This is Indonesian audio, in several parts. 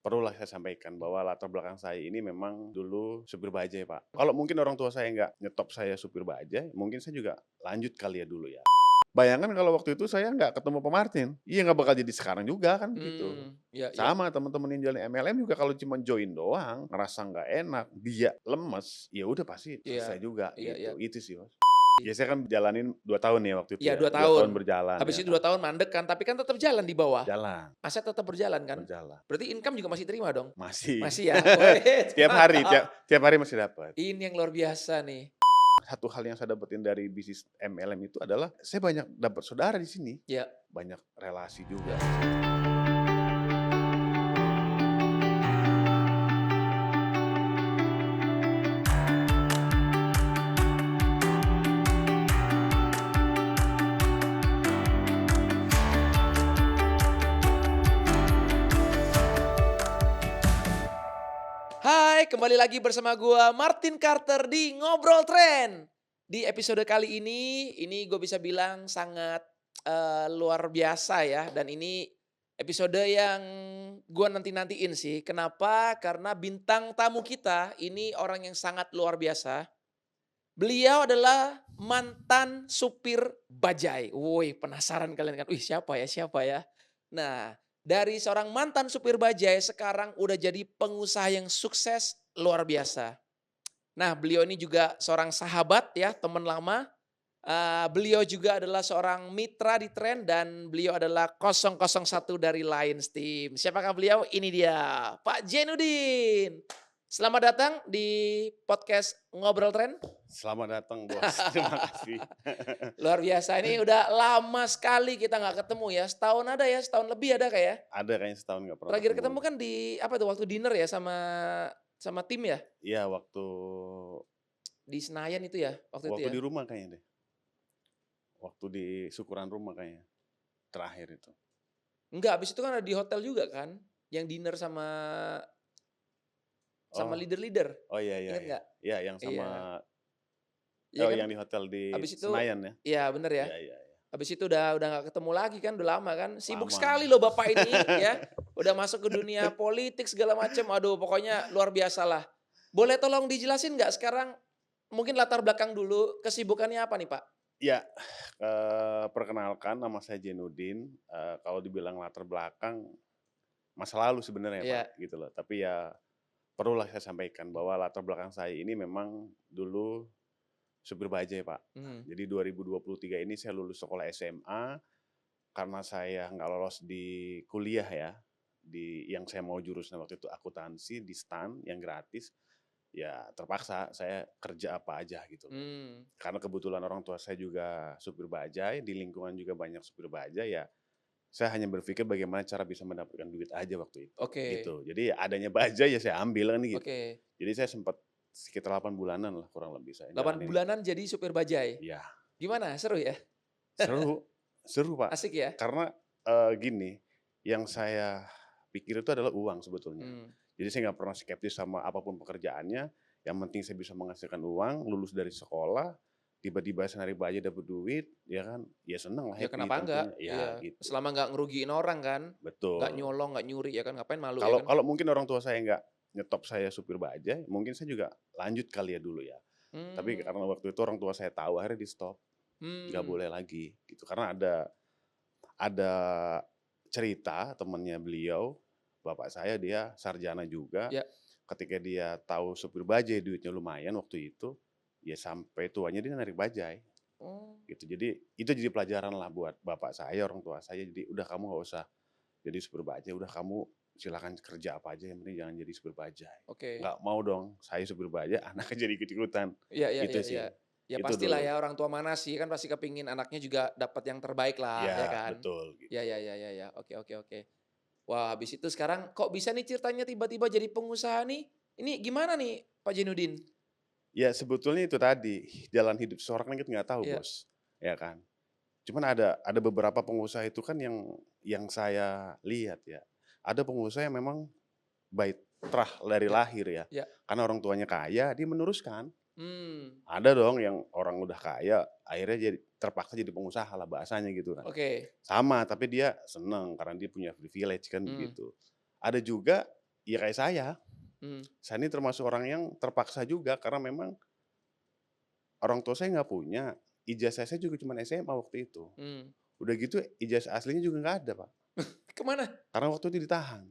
Perlulah saya sampaikan bahwa latar belakang saya ini memang dulu supir bajai, Pak. Kalau mungkin orang tua saya nggak nyetop saya supir bajai, mungkin saya juga lanjut kali ya dulu ya. Bayangkan kalau waktu itu saya nggak ketemu Pak Martin, iya nggak bakal jadi sekarang juga kan begitu. Iya iya. Sama teman-teman yang jalan MLM juga kalau cuma join doang, ngerasa nggak enak, dia lemes, ya udah pasti Iya. selesai juga Iya iya. gitu. Itu sih, Mas. Ya saya kan jalanin 2 tahun ya waktu itu Iya ya, 2 2 tahun tahun. berjalan Habis ya itu 2 kan, tahun mandek kan, tapi kan tetap jalan di bawah? jalan, Aset tetap berjalan kan? berjalan. Berarti income juga masih terima dong? Masih. Masih ya? Wih, Tiap hari cakep. tiap hari masih dapat. Ini yang luar biasa nih. Satu hal yang saya dapetin dari bisnis MLM itu adalah saya banyak dapat saudara di sini, Ya. banyak relasi juga Ya. di situ. Hai, kembali lagi bersama gua Martin Carter di Ngobrol Tren. Di episode kali ini gue bisa bilang sangat, luar biasa ya, dan ini episode yang gua nanti-nantiin sih. Kenapa? Karena bintang tamu kita ini orang yang sangat luar biasa. Beliau adalah mantan supir bajai. Wih, penasaran kalian kan? Wih, siapa ya? Nah, dari seorang mantan supir bajai sekarang udah jadi pengusaha yang sukses luar biasa. Nah, beliau ini juga seorang sahabat ya, teman lama. Beliau juga adalah seorang mitra di Tren dan beliau adalah 001 dari Lions Team. Siapakah beliau? Ini dia, Pak Jainuddin. Selamat datang di podcast Ngobrol Tren. Selamat datang Bos, terima kasih. Luar biasa, ini udah lama sekali kita nggak ketemu ya, setahun ada ya, setahun lebih ada Kak ya? Ada kayaknya setahun nggak pernah Terakhir ketemu. ketemu kan di apa tuh, waktu dinner ya sama tim ya? Iya waktu Di Senayan itu ya, waktu itu waktu ya? di rumah kayaknya deh, waktu di syukuran rumah kayaknya, terakhir itu. Enggak, habis itu kan ada di hotel juga kan, yang dinner sama sama Oh leader-leader, oh iya iya inget iya. nggak? Iya yang Iya, sama iya kan? yang di hotel di Habis itu Senayan ya? iya bener ya, Iya iya iya, habis itu udah nggak ketemu lagi kan, udah lama kan. Sibuk lama. sekali loh Bapak ini ya, udah masuk ke dunia politik segala macam, aduh pokoknya luar biasa lah. Boleh tolong dijelasin nggak sekarang, mungkin latar belakang dulu, kesibukannya apa nih Pak? Iya, perkenalkan nama saya Jainuddin, kalau dibilang latar belakang, masa lalu sebenarnya Iya. Pak, gitu loh. Tapi ya perlulah saya sampaikan bahwa latar belakang saya ini memang dulu supir bajai Pak. Mhm. Jadi 2023 ini saya lulus sekolah SMA, karena saya nggak lolos di kuliah ya, di yang saya mau jurusan waktu itu akuntansi di STAN yang gratis, ya terpaksa saya kerja apa aja gitu loh. Mmm, Karena kebetulan orang tua saya juga supir bajai, di lingkungan juga banyak supir bajai, ya saya hanya berpikir bagaimana cara bisa mendapatkan duit aja waktu itu, oke gitu. Jadi adanya bajai ya saya ambil kan gitu. oke. Jadi saya sempat sekitar 8 bulanan lah kurang lebih saya 8 jalanin itu. bulanan jadi supir bajai? Iya, Gimana, seru ya? seru, seru Pak. Asik ya? Karena, gini, yang saya pikir itu adalah uang sebetulnya. Mmm, Jadi saya nggak pernah skeptis sama apapun pekerjaannya, yang penting saya bisa menghasilkan uang, lulus dari sekolah, tiba-tiba saya narik bajai dapat duit, ya kan, ya seneng lah, ya happy kenapa enggak? tentunya, ya Iya, gitu, selama nggak ngerugiin orang kan, nggak betul. nyolong, nggak nyuri ya kan, ngapain malu ya Kalau kan? kalau mungkin orang tua saya nggak nyetop saya supir bajai, mungkin saya juga lanjut kali ya dulu ya. Tapi Mmm, karena waktu itu orang tua saya tahu, akhirnya di-stop, nggak mmm, boleh lagi gitu. Karena ada cerita temennya beliau, bapak saya dia sarjana juga, ya, ketika dia tahu supir bajai duitnya lumayan waktu itu, ya sampai tuanya dia narik bajai, oh, gitu. Jadi itu jadi pelajaran lah buat bapak saya, orang tua saya, jadi udah kamu nggak usah jadi supir bajai, udah kamu silakan kerja apa aja yang penting jangan jadi supir bajai. oke. Nggak mau dong saya supir bajai, anaknya jadi ikut-ikutan, Iya iya gitu iya iya. sih. Ya Itu pastilah dulu. ya, orang tua mana sih kan pasti kepingin anaknya juga dapat yang terbaik lah, ya Ya kan? betul, Ya gitu. ya ya ya ya, oke oke oke. Wah, habis itu sekarang kok bisa nih ceritanya tiba-tiba jadi pengusaha nih? Ini gimana nih Pak Jainuddin? Ya sebetulnya itu tadi, jalan hidup seseorang kan kita nggak tahu Iya, Bos, ya kan. Cuman ada beberapa pengusaha itu kan yang saya lihat ya, ada pengusaha yang memang baik terah dari iya lahir ya, iya. karena orang tuanya kaya dia meneruskan. Mmm, Ada dong yang orang udah kaya akhirnya jadi terpaksa jadi pengusaha lah bahasanya gitu kan. oke. Sama, tapi dia seneng karena dia punya privilege kan Mmm, begitu. Ada juga ya kayak saya. Mmm, Saya ini termasuk orang yang terpaksa juga karena memang orang tua saya nggak punya, ijazah saya juga cuma SMA waktu itu. mmm. Udah gitu ijazah aslinya juga nggak ada, Pak, Ke mana? karena waktu itu ditahan.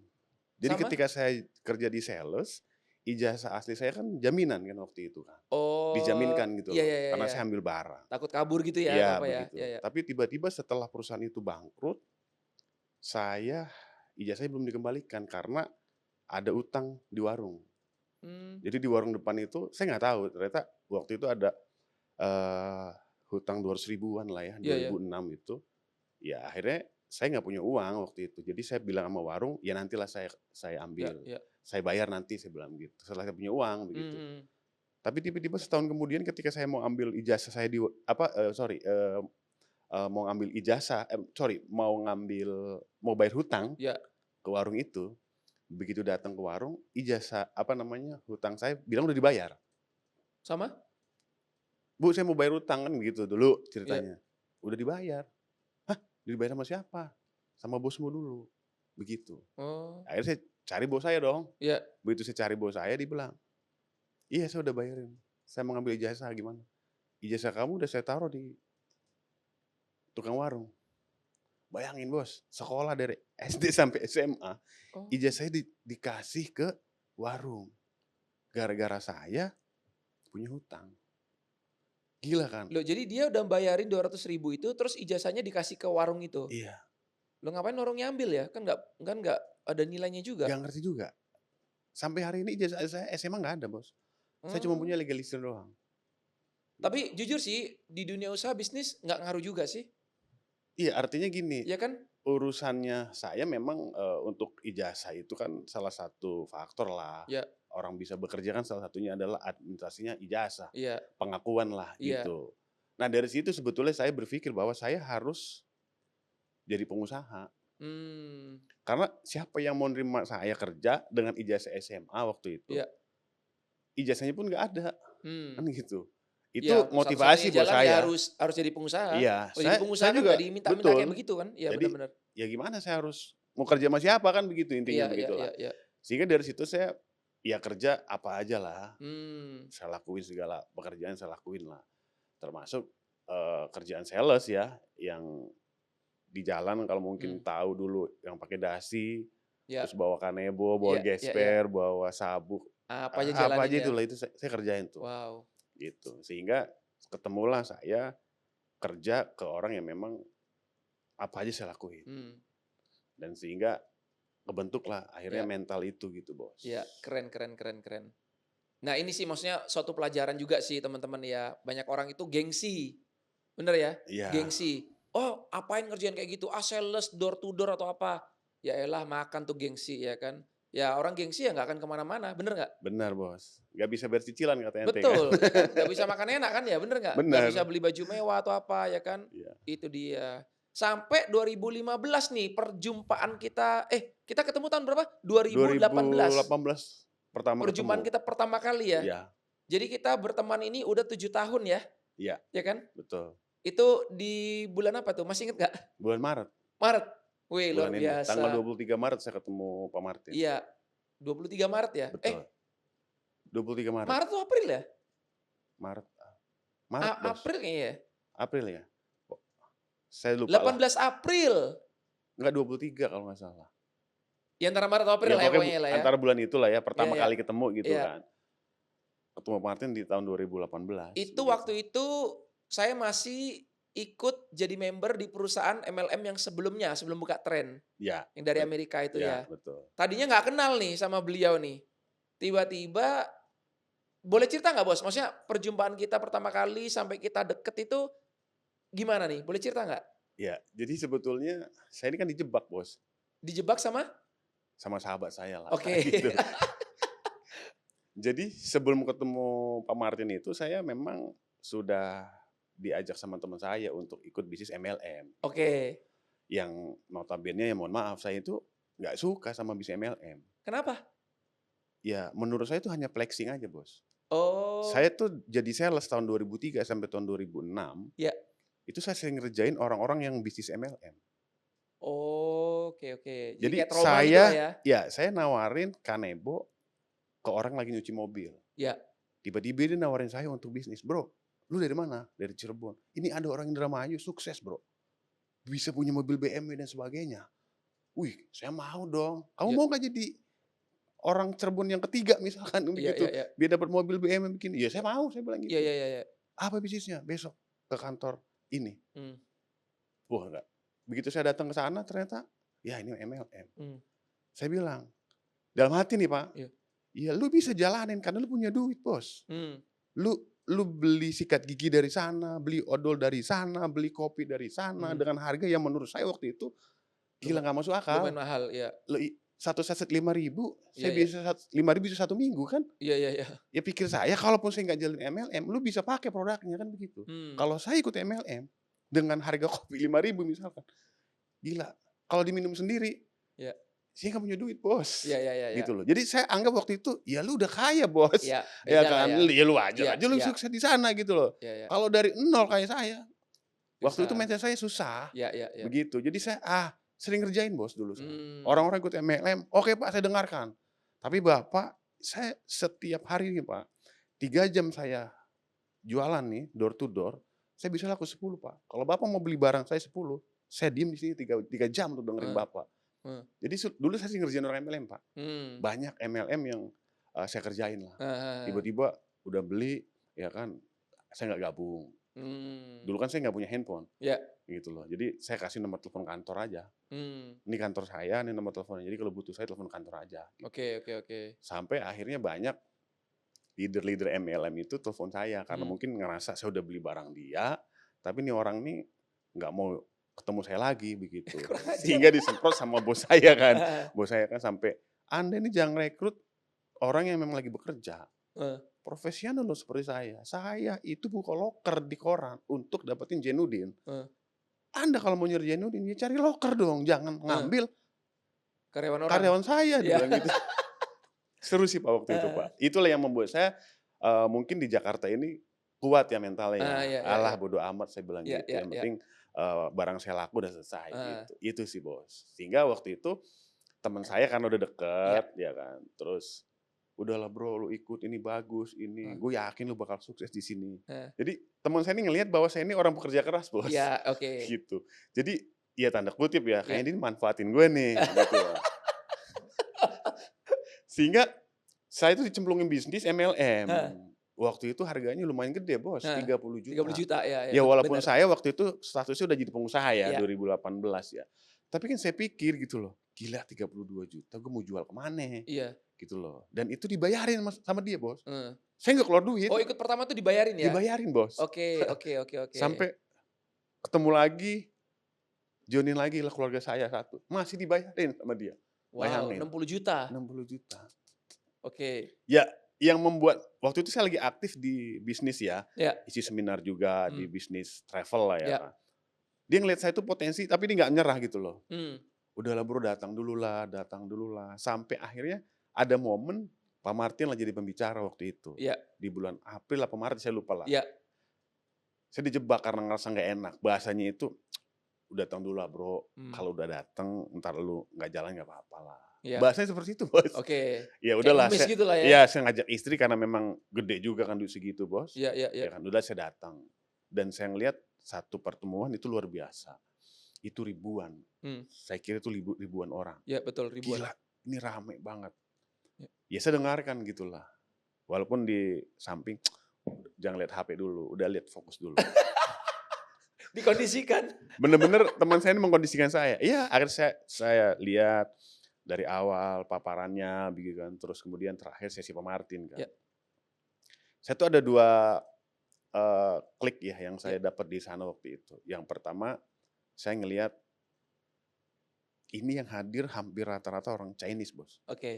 Jadi Sama? ketika saya kerja di sales, ijazah asli saya kan jaminan kan waktu itu kan, Oh, dijaminkan gitu iya loh, iya iya karena iya. saya ambil barang. Takut kabur gitu ya atau Iya apa ya? Iya begitu, iya. tapi tiba-tiba setelah perusahaan itu bangkrut, saya ijazahnya belum dikembalikan karena ada utang di warung. Mmm, Jadi di warung depan itu saya nggak tahu ternyata waktu itu ada, eee, hutang 200 ribuan lah ya, iya iya. 2006 itu. Ya akhirnya saya nggak punya uang waktu itu. Jadi saya bilang sama warung, "Ya nantilah saya Iya ambil, iya. saya bayar nanti," saya bilang gitu, "setelah saya punya uang," Mhm begitu. mhm. Tapi tiba-tiba setahun kemudian ketika saya mau ambil ijazah saya di sorry, mau ngambil ijazah sorry, mau bayar hutang Iya. ke warung itu, begitu datang ke warung, ijazah apa namanya, hutang saya bilang udah dibayar. Sama? "Bu, saya mau bayar hutang," kan begitu dulu Iya. ceritanya. "Udah dibayar." "Hah, dibayar sama siapa?" "Sama bosmu dulu." Begitu. Oh, Akhirnya saya cari bos saya dong. iya. Begitu saya cari bos saya, dia bilang, "Iya, saya udah bayarin. Saya mau ngambil ijazah, gimana?" "Ijazah kamu udah saya taruh di tukang warung." Bayangin Bos, sekolah dari SD sampai SMA, Oh. ijazahnya dikasih ke warung. Gara-gara saya punya hutang. Gila kan? Loh, jadi dia udah bayarin 200 ribu itu, terus ijazahnya dikasih ke warung itu? Iya, Loh, ngapain warungnya ambil ya? Kan nggak ada nilainya juga? nggak ngerti juga. Sampai hari ini ijazah saya SMA nggak ada Bos. Saya cuma Oh. punya legalisir doang, gitu. Tapi jujur sih, di dunia usaha bisnis nggak ngaruh juga sih, Iya, artinya gini, ya kan? urusannya saya memang, untuk ijazah itu kan salah satu faktor lah. Ya, Orang bisa bekerja kan salah satunya adalah administrasinya ijazah, iya pengakuan lah iya. gitu. Nah dari situ sebetulnya saya berpikir bahwa saya harus jadi pengusaha. Mmm, Karena siapa yang mau nerima saya kerja dengan ijazah SMA waktu itu, iya. ijazahnya pun nggak ada, kan Mmm. gitu. Ya, Itu satu-satunya motivasi buat jalan ya saya. harus jadi pengusaha. Iya, Kalau jadi saya pengusaha kan juga nggak diminta-minta kayak betul. begitu kan? Iya, benar Jadi, benar. ya gimana saya harus mau kerja sama siapa kan begitu intinya Iya iya begitulah. iya iya. Sehingga dari situ saya, ya kerja apa aja lah, Mmm, saya lakuin segala pekerjaan saya lakuin lah. Termasuk, kerjaan sales ya, yang di jalan kalau mungkin mmm, tahu dulu yang pakai dasi, iya terus bawa kanebo, bawa iya iya iya. gesper, bawa sabuk, Apa aja apa jalanin aja ya? itulah itu saya kerjain tuh, Wow, gitu. Sehingga ketemulah saya kerja ke orang yang memang apa aja saya lakuin. mmm, Dan sehingga kebentuklah akhirnya iya mental itu gitu, Bos. iya, keren keren keren keren. Nah, ini sih maksudnya suatu pelajaran juga sih teman-teman ya. Banyak orang itu gengsi, bener ya? Iya, Gengsi. "Oh, apain ngerjain kayak gitu? Ah, sales door to door atau apa?" Ya elah makan tuh gengsi ya kan. Ya orang gengsi ya nggak akan kemana mana bener nggak? benar, Bos. Nggak bisa bayar cicilan kata ente kan. Betul, ya kan? Nggak bisa makan enak kan ya, bener nggak? Nggak bisa Benar. beli baju mewah atau apa, ya kan? Iya. Itu dia. Sampai 2015 nih perjumpaan kita kita ketemu tahun berapa? 2018. 2018 pertama Perjumpaan ketemu. kita pertama kali ya. Iya, Jadi kita berteman ini udah 7 tahun ya, iya, ya kan? betul. Itu di bulan apa tuh, masih inget nggak? Bulan Maret, Maret. Wih, luar bulan ini. Tanggal biasa. 23 Maret saya ketemu Pak Martin. Iya, 23 Maret ya? Betul, 23 Maret. Maret tuh April ya? Maret, Maret, Bos. April kayaknya ya? April ya? Kok saya lupa lah. 18 April. Enggak 23 kalau nggak salah. Ya antara Maret atau April Ya lah ya pokoknya pokoknya lah ya. antara bulan itulah ya, Iya pertama iya kali ketemu gitu iya. kan. Ketemu Pak Martin di tahun 2018 Itu begitu. waktu itu saya masih ikut jadi member di perusahaan MLM yang sebelumnya, sebelum buka tren, Ya, yang dari Amerika itu ya ya. betul. Tadinya nggak kenal nih sama beliau nih. Tiba-tiba boleh cerita nggak Bos? Maksudnya perjumpaan kita pertama kali sampai kita deket itu gimana nih? Boleh cerita nggak? Ya, jadi sebetulnya saya ini kan dijebak Bos, Dijebak sama? sama sahabat saya lah Oke. gitu. Jadi sebelum ketemu Pak Martin itu saya memang sudah diajak sama teman saya untuk ikut bisnis MLM. Oke. Yang notabene ya mohon maaf saya itu nggak suka sama bisnis MLM. Kenapa? Ya menurut saya itu hanya flexing aja Bos. Oh, Saya tuh jadi sales tahun 2003 sampai tahun 2006, ya. itu saya sering ngerjain orang-orang yang bisnis MLM. Oke oke. Jadi Jadi kayak trauma gitulah ya? saya nawarin Kanebo ke orang lagi nyuci mobil. Ya. Tiba-tiba dia nawarin saya untuk bisnis, "Bro, lu dari mana?" "Dari Cirebon." "Ini ada orang Indramayu sukses, Bro. Bisa punya mobil BMW dan sebagainya." Wih, saya mau dong. "Kamu Iya mau nggak jadi orang Cirebon yang ketiga?" Misalkan iya begitu. iya iya. "Biar dapat mobil BMW begini." "Ya saya mau," saya bilang Iya gitu. iya iya iya. "Apa bisnisnya?" "Besok ke kantor ini." Mmm, Wah, enggak. Begitu saya datang ke sana ternyata, ya ini MLM. mmm, Saya bilang, dalam hati nih Pak, iya. "Ya lu bisa jalanin karena lu punya duit, Bos. Mmm, Lu lu beli sikat gigi dari sana, beli odol dari sana, beli kopi dari sana mhm. dengan harga yang menurut saya waktu itu gila Lumayan nggak masuk akal. lumayan mahal, iya. Satu saset 5.000, Iya saya iya. bisa 5.000 bisa 1 minggu kan. Iya iya iya. Ya pikir saya kalaupun saya nggak jalin MLM, lu bisa pakai produknya kan begitu. Mmm, Kalau saya ikut MLM dengan harga kopi 5.000 misalkan, gila kalau diminum sendiri iya. saya nggak punya duit, Bos, Iya iya iya iya. gitu loh. Jadi saya anggap waktu itu, ya lu udah kaya, Bos, Iya, ya bedalah kan. ya. Ya lu wajar Iya aja lu iya sukses di sana gitu loh. iya iya. Kalau dari nol kayak saya, waktu itu Susah. mindset saya susah, Iya iya iya. begitu. Jadi saya, sering ngerjain, Bos, dulu saya. Mmm, Orang-orang ikut MLM, "Oke, Pak, saya dengarkan." Tapi Bapak, saya setiap hari nih, Pak, 3 jam saya jualan nih, door to door, saya bisa laku 10, Pak. Kalau Bapak mau beli barang saya 10, saya diem di sini 3 jam untuk dengerin heeh, Bapak. heeh, Jadi dulu saya sering ngerjain orang MLM, Pak. mmm, Banyak MLM yang, saya kerjain lah. heeh heeh heeh. Tiba-tiba udah beli, ya kan, saya nggak gabung. Mmm, Dulu kan saya nggak punya handphone, iya, gitu loh. Jadi saya kasih nomor telepon kantor aja. mmm, Ini kantor saya, ini nomor teleponnya. Jadi kalau butuh saya telepon kantor aja, gitu. oke oke oke. Sampai akhirnya banyak leader-leader MLM itu telepon saya, karena Mmm, mungkin ngerasa saya udah beli barang dia, tapi nih orang nih nggak mau ketemu saya lagi, begitu. kurang ajar. Sehingga disemprot sama bos saya kan. Heeh, Bos saya kan sampai, "Anda ini jangan rekrut orang yang memang lagi bekerja. heeh, Profesional loh seperti saya. Saya itu buka loker di koran untuk dapetin Jenudin. heeh, Anda kalau mau nyari Jenudin, ya cari loker dong, jangan heeh, ngambil karyawan orang? karyawan saya," Iya. dibilang gitu. Seru sih Pak waktu itu Heeh, Pak. Itulah yang membuat saya, mungkin di Jakarta ini kuat ya mentalnya ya. iya iya "Alah iya. bodo amat," saya bilang Iya gitu, iya "yang iya, penting, barang saya laku udah selesai," heeh, gitu. Itu sih Bos. Sehingga waktu itu teman saya karena udah iya, deket ya kan, terus, "Udahlah Bro, lu ikut ini bagus, ini, heeh, gue yakin lu bakal sukses di sini." heeh. Jadi teman saya ini ngelihat bahwa saya ini orang pekerja keras Bos, Iya, oke. gitu. Jadi ya tanda kutip ya, Iya. kayaknya dia manfaatin gue nih, gitu loh. Sehingga saya itu dicemplungin bisnis MLM. Heeh Waktu itu harganya lumayan gede Bos, heeh, 30 30 juta. juta, ya ya, Ya walaupun bener. saya waktu itu statusnya udah jadi pengusaha ya, Iya 2018 ya. Tapi kan saya pikir gitu loh, gila 32 juta gue mau jual ke mana, iya, gitu loh. Dan itu dibayarin sama dia Bos. heeh. Saya nggak keluar duit, Oh, ikut pertama tuh dibayarin ya? dibayarin Bos. Oke oke oke oke. Sampai ketemu lagi, joinin lagi lah keluarga saya satu, masih dibayarin sama dia. Wow, Bayangin, 60 juta? 60 juta. Oke. Ya, yang membuat waktu itu saya lagi aktif di bisnis ya, Iya, isi seminar juga di mmm, bisnis travel lah ya. iya, Dia ngelihat saya itu potensi, tapi dia nggak nyerah gitu loh. mmm, "Udahlah Bro, datang dulu lah." Sampai akhirnya ada momen Pak Martin lagi jadi pembicara waktu itu. iya Di bulan April apa Maret saya lupa lah. iya, Saya dijebak karena ngerasa nggak enak. Bahasanya itu, "Udah datang dulu lah Bro, mmm, kalau udah datang entar lu nggak jalan nggak apa-apa lah." iya, Bahasanya seperti itu Bos. oke. Ya Kayak udahlah ngemis gitulah ya? ya saya ngajak istri karena memang gede juga kan duit segitu Bos. Iya iya iya, Ya kan, udah saya datang. Dan saya ngelihat satu pertemuan itu luar biasa. Itu ribuan. mmm, Saya kira itu ribuan orang. iya betul, ribuan. Gila, ini rame banget. Iya. Ya saya dengarkan gitulah. Walaupun di samping, jangan lihat HP dulu, udah lihat fokus dulu. Dikondisikan? Bener-bener teman saya ini mengkondisikan saya. Iya, akhirnya saya lihat dari awal paparannya begitu kan, terus kemudian terakhir sesi Pak Martin kan. Iya Saya tuh ada 2 klik ya yang iya, saya dapat di sana waktu itu. Yang pertama, saya ngelihat ini yang hadir hampir rata-rata orang Chinese Bos, oke.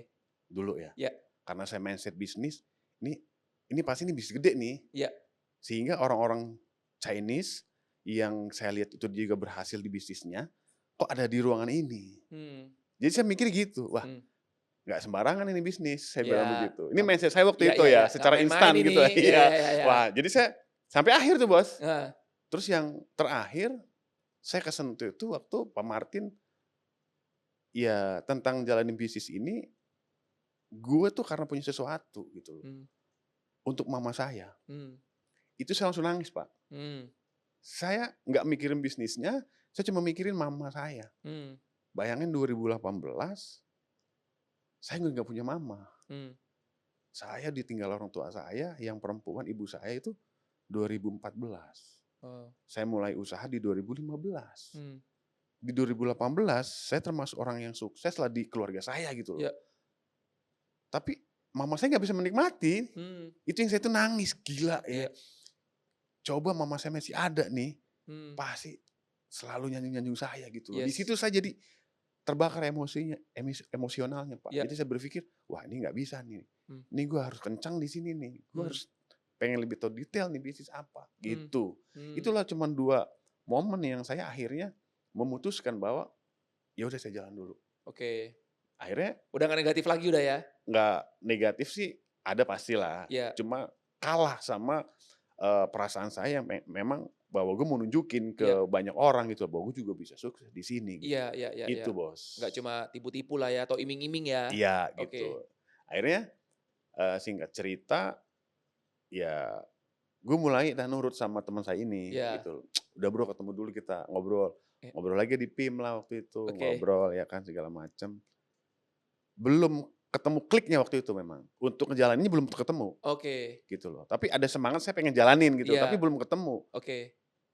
dulu ya. Iya Karena saya mindset bisnis, ini pasti ini bisnis gede nih. iya, Sehingga orang-orang Chinese yang saya lihat itu juga berhasil di bisnisnya, kok ada di ruangan ini. mmm, Jadi saya mikir gitu, wah mmm, nggak sembarangan ini bisnis, saya bilang iya, begitu. Ini mindset saya waktu iya itu iya iya, ya, nggak secara main-main instan ini. gitu. Iya Iya. iya iya iya. Wah, jadi saya sampai akhir tuh Bos. Heeh, Terus yang terakhir, saya kesentuh itu waktu Pak Martin ya tentang jalanin bisnis ini, gue tuh karena punya sesuatu gitu loh, Mmm, untuk mama saya. mmm, Itu saya langsung nangis, Pak. mmm, Saya nggak mikirin bisnisnya, saya cuma mikirin mama saya. mmm, Bayangin 2018, saya nggak punya mama. mmm, Saya ditinggal orang tua saya yang perempuan, ibu saya itu 2014. oh, Saya mulai usaha di 2015. mmm, Di 2018, saya termasuk orang yang sukses lah di keluarga saya gitu loh. iya, Tapi mama saya nggak bisa menikmati. mmm, Itu yang saya tuh nangis, gila ya. iya, Coba mama saya masih ada nih, mmm, pasti selalu nyanyi-nyanyi saya gitu loh. Di situ yes, saya jadi terbakar emosinya, emosionalnya, Pak. iya, Jadi saya berpikir, wah ini nggak bisa nih. mmm, Ini gue harus kencang di sini nih. Gue mmm, harus pengen lebih tahu detail nih bisnis apa, mmm, gitu. mmm, Itulah cuman 2 momen yang saya akhirnya memutuskan bahwa, ya udah saya jalan dulu. oke. Akhirnya Udah nggak negatif lagi udah ya? nggak negatif sih, ada pastilah. Iya, Cuma kalah sama, perasaan saya yang memang bahwa gue mau nunjukin iya, ke banyak orang gitu, bahwa gue juga bisa sukses di sini iya, gitu. iya, iya, iya. Itu Bos. Nggak cuma tipu-tipu lah ya atau iming-iming ya? Iya Oke, gitu. Akhirnya, singkat cerita, ya gue mulai dah nurut sama teman saya ini iya, gitu. Udah Bro, ketemu dulu kita ngobrol. iya, Ngobrol lagi di PIM lah waktu itu, oke, ngobrol ya kan segala macam. Belum ketemu kliknya waktu itu memang. Untuk ngejalaninnya belum ketemu. oke, Gitu loh. Tapi ada semangat saya pengen jalanin gitu, tapi iya, belum ketemu. oke,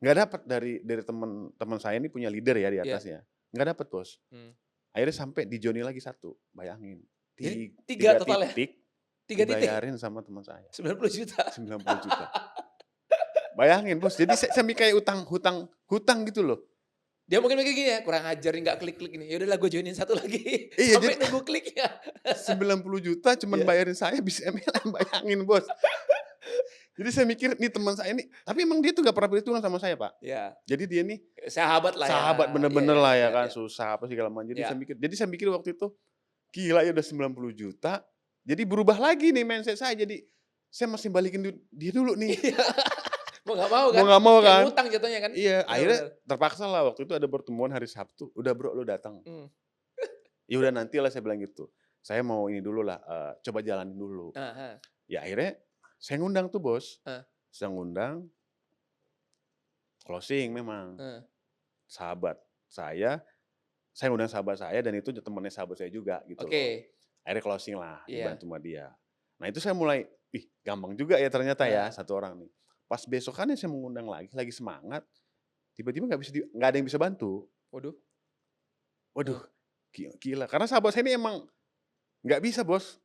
Nggak dapet dari teman-teman saya ini punya leader ya di iya, atasnya. Nggak dapet Bos. mmm. Akhirnya sampai di Joni lagi satu, bayangin. Jadi 3 Tiga total ya? titik 3 titik? dibayarin sama teman saya, 90 juta. 90 juta. Bayangin Bos, jadi saya kayak hutang gitu loh. Dia mungkin mikir gini ya, kurang ajar nih nggak klik-klik ini, ya udahlah gue joinin satu lagi, Iya, sampai jadi nunggu kliknya. 90 juta cuman Iya, bayarin saya bis MLM, bayangin Bos. Jadi saya mikir, nih teman saya ini tapi emang dia tuh nggak pernah perhitungan sama saya, Pak. iya, Jadi dia nih sahabat lah ya, sahabat iya, bener-bener iya, lah ya iya, kan, iya, susah apa segala macam. iya, Jadi saya mikir waktu itu, gila ya udah 90 juta, jadi berubah lagi nih mindset saya, jadi saya mesti balikin dia dulu nih, iya, mau nggak mau mau kan, nggak mau kayak kan. ngutang jatuhnya kan, Iya, bener, akhirnya bener, terpaksa lah waktu itu ada pertemuan hari Sabtu, "Udah Bro lu datang." mmm, "Ya udah nantilah," saya bilang gitu. "Saya mau ini dulu lah, coba jalanin dulu." heeh, heeh, Ya akhirnya saya ngundang tuh Bos, heeh, saya ngundang, closing memang. heeh, Sahabat saya ngundang sahabat saya dan itu temennya sahabat saya juga gitu oke, loh. Akhirnya closing lah, iya, dibantu sama dia. Nah itu saya mulai, ih gampang juga ya ternyata ya, heeh, satu orang nih. Pas besokannya saya mengundang lagi semangat, tiba-tiba nggak ada yang bisa bantu. waduh, Waduh, heeh, gila. Karena sahabat saya ini emang nggak bisa Bos,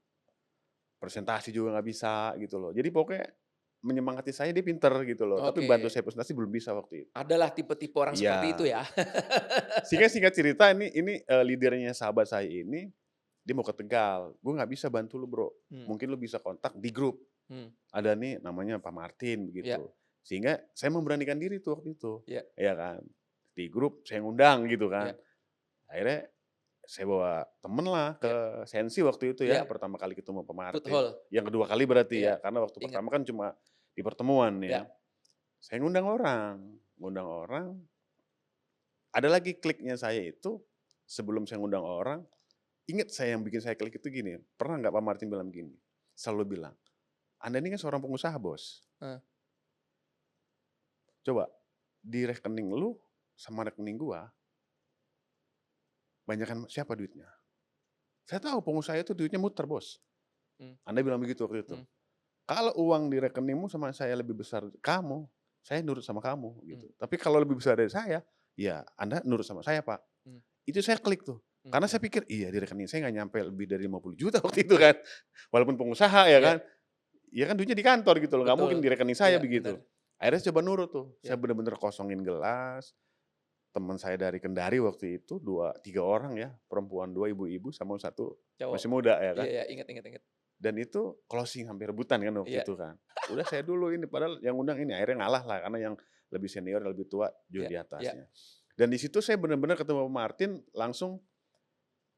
presentasi juga nggak bisa gitu loh. Jadi pokoknya menyemangati saya dia pinter gitu loh, tapi bantu oke, saya presentasi belum bisa waktu itu. adalah tipe-tipe orang seperti itu Iya. ya? Singkat cerita ini, leader-nya sahabat saya ini, dia mau ke Tegal, "Gue nggak bisa bantu lu Bro, Mmm, mungkin lu bisa kontak di grup, mmm, ada nih namanya Pak Martin," iya, begitu. Sehingga saya memberanikan diri tuh waktu itu, iya, ya kan. Di grup saya ngundang gitu kan. iya, Akhirnya saya bawa temen lah ke iya, Sensi waktu itu ya, iya, pertama kali ketemu Pak food Martin. hall, Yang kedua kali berarti iya, ya, karena waktu inget, pertama kan cuma di pertemuan ya. iya, Saya ngundang orang, ada lagi kliknya saya itu, sebelum saya ngundang orang, ingat saya yang bikin saya klik itu gini, pernah nggak Pak Martin bilang gini, selalu bilang, "Anda ini kan seorang pengusaha Bos, heeh, coba di rekening lu sama rekening gua, banyakan siapa duitnya?" Saya tahu pengusaha itu duitnya muter Bos, mmm, Anda bilang begitu waktu itu. mmm, "Kalau uang di rekeningmu sama saya lebih besar kamu, saya nurut sama kamu," mmm, gitu. "Tapi kalau lebih besar dari saya, ya Anda nurut sama saya Pak." mmm, Itu saya klik tuh, mmm, karena saya pikir, iya di rekening saya nggak nyampe lebih dari 50 juta waktu itu kan, walaupun pengusaha ya iya, kan. Ya kan duitnya di kantor gitu loh, nggak betul, mungkin di rekening saya iya, begitu. bener, Akhirnya saya coba nurut tuh, saya iya, bener-bener kosongin gelas, teman saya dari Kendari waktu itu 3 orang ya, perempuan 2, ibu-ibu, sama satu cowok, masih muda ya iya, kan. iya, inget, inget, inget, Dan itu closing hampir rebutan kan waktu iya, itu kan. Udah saya dulu ini, padahal yang undang ini, akhirnya ngalah lah karena yang lebih senior, lebih tua iya, jauh di iya, atasnya. Dan di situ saya bener-bener ketemu Martin, langsung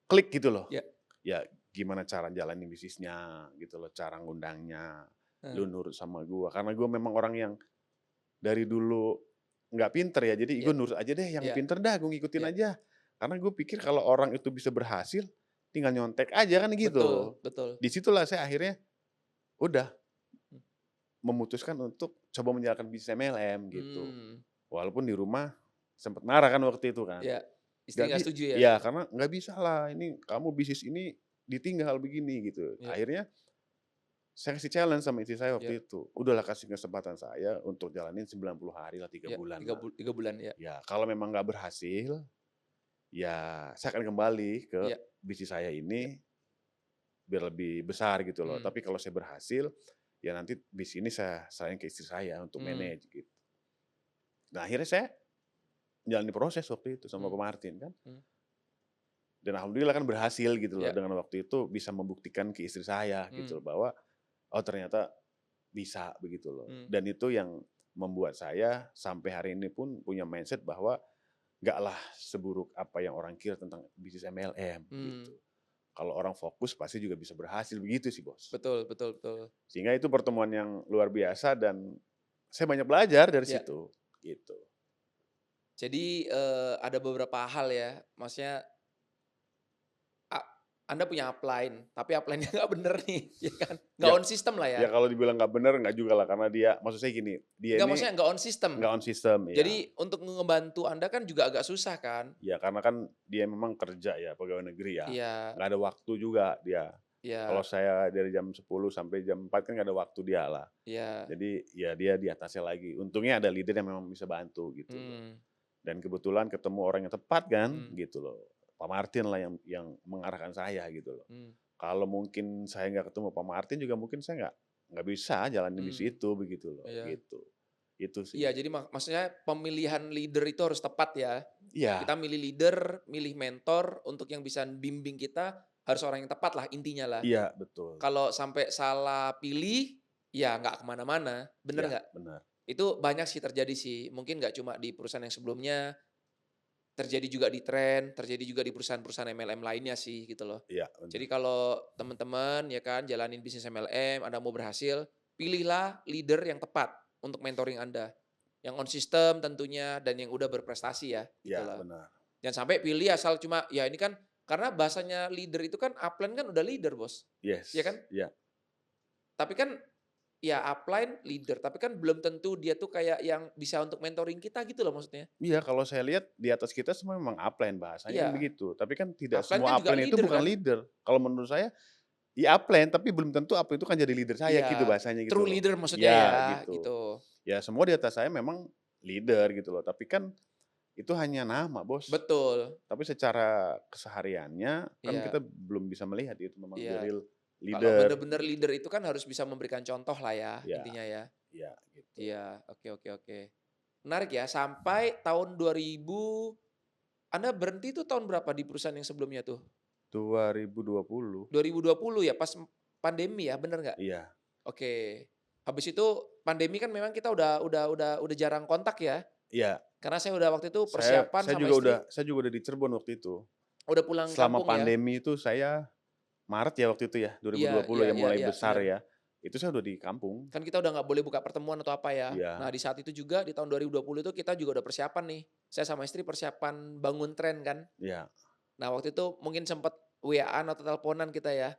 klik gitu loh. iya, Ya gimana cara jalanin bisnisnya gitu loh, cara ngundangnya, heeh, lu nurut sama gua. Karena gua memang orang yang dari dulu nggak pinter ya, jadi iya, gua nurut aja deh, yang iya, pinter dah gua ngikutin iya, aja. Karena gue pikir kalau orang itu bisa berhasil, tinggal nyontek aja kan gitu loh. Betul betul. Di situlah saya akhirnya udah Mmm. memutuskan untuk coba menjalankan bisnis MLM gitu. Mmm, Walaupun di rumah sempet marah kan waktu itu kan. iya. Istri Nggak bi nggak setuju ya? ya karena nggak bisa lah ini kamu bisnis ini ditinggal begini gitu. Iya Akhirnya saya kasih challenge sama istri saya iya waktu itu. Udahlah kasih kesempatan saya untuk jalanin 90 hari lah, 3 iya, bulan lah. 3 bulan, ya. Ya kalau memang nggak berhasil, ya saya akan kembali ke Iya bisnis saya iya, ini biar lebih besar gitu loh. mmm, Tapi kalau saya berhasil, ya nanti bisnis ini saya serahin ke istri saya untuk mmm, manage gitu. Nah akhirnya saya jalani proses waktu itu sama mmm, Pak Martin kan. mmm, Dan alhamdulillah kan berhasil gitu loh iya, dengan waktu itu bisa membuktikan ke istri saya mmm, gitu loh bahwa, oh ternyata bisa begitu loh. mmm, Dan itu yang membuat saya sampai hari ini pun punya mindset bahwa nggak lah seburuk apa yang orang kira tentang bisnis MLM mmm, gitu. Kalau orang fokus pasti juga bisa berhasil begitu sih Bos. betul betul betul. Sehingga itu pertemuan yang luar biasa dan saya banyak belajar dari Iya, situ gitu. jadi, ada beberapa hal ya, maksudnya A Anda punya upline, tapi upline-nya nggak bener nih, ya kan? Nggak Ya on system lah ya? ya kalau dibilang nggak bener nggak juga lah karena dia maksud saya gini, dia Nggak, ini maksudnya nggak on system. nggak on system ya. Jadi untuk ngebantu Anda kan juga agak susah kan? Ya karena kan dia memang kerja ya, pegawai negeri ya, Iya nggak ada waktu juga dia. Kalau iya saya dari jam 10 sampai jam 4 kan nggak ada waktu dia lah. iya, Jadi ya dia di atasnya lagi. Untungnya ada leader yang memang bisa bantu gitu loh. mmm, Dan kebetulan ketemu orang yang tepat kan mmm, gitu loh. Pak Martin lah yang mengarahkan saya gitu loh. mmm, Kalau mungkin saya nggak ketemu Pak Martin juga mungkin saya nggak bisa jalanin mmm, bisnis itu begitu loh, iya. gitu. Itu Iya, sih. jadi maksudnya pemilihan leader itu harus tepat ya. Kita Iya, milih leader, milih mentor untuk yang bisa bimbing kita, harus orang yang tepat lah intinya lah. iya betul. Kalau sampai salah pilih, ya nggak kemana mana, bener Iya, nggak? benar. Itu banyak sih terjadi sih, mungkin nggak cuma di perusahaan yang sebelumnya, terjadi juga di Trend, terjadi juga di perusahaan-perusahaan MLM lainnya sih gitu loh. Iya, Jadi benar. kalau teman-teman ya kan jalanin bisnis MLM, Anda mau berhasil, pilihlah leader yang tepat untuk mentoring Anda. Yang on system tentunya dan yang udah berprestasi ya, gitu Iya, loh. benar. Jangan sampai pilih asal cuma ya ini kan karena bahasanya leader itu kan upline kan udah leader, Bos. Ya Yes, kan? iya. Tapi kan ya upline leader, tapi kan belum tentu dia tuh kayak yang bisa untuk mentoring kita gitu loh maksudnya. Iya, kalau saya lihat di atas kita semua memang upline bahasanya kan Iya, begitu. Tapi kan tidak upline kan semua juga upline itu leader bukan kan? leader. Kalau menurut saya, ya upline tapi belum tentu upline itu kan jadi leader saya gitu Iya, bahasanya gitu true loh. leader maksudnya ya, Iya, gitu. gitu. Ya semua di atas saya memang leader gitu loh. Tapi kan itu hanya nama, Bos. Betul, Tapi secara kesehariannya kan iya kita belum bisa melihat itu memang the iya. real Kalau leader bener-bener gitu. leader itu kan harus bisa memberikan contoh lah ya, Iya, intinya ya. iya gitu. Iya, oke oke oke. Menarik ya, sampai tahun 2000 Anda berhenti tuh tahun berapa di perusahaan yang sebelumnya tuh? 2020. 2020 ya, pas pandemi ya, bener nggak? Iya. Oke. Habis itu pandemi kan memang kita udah jarang kontak ya, Iya. karena saya udah waktu itu Saya persiapan saya sama juga udah istri, saya juga udah di Cirebon waktu itu. udah pulang Selama kampung ya. pandemi itu saya Maret ya waktu itu ya, Iya 2020 iya ya iya mulai iya, besar bener. ya. Itu saya udah di kampung. Kan kita udah nggak boleh buka pertemuan atau apa ya. Nah, Iya, di saat itu juga di tahun 2020 itu kita juga udah persiapan nih. Saya sama istri persiapan bangun tren kan. iya, Nah, waktu itu mungkin sempet WA-an atau teleponan kita ya.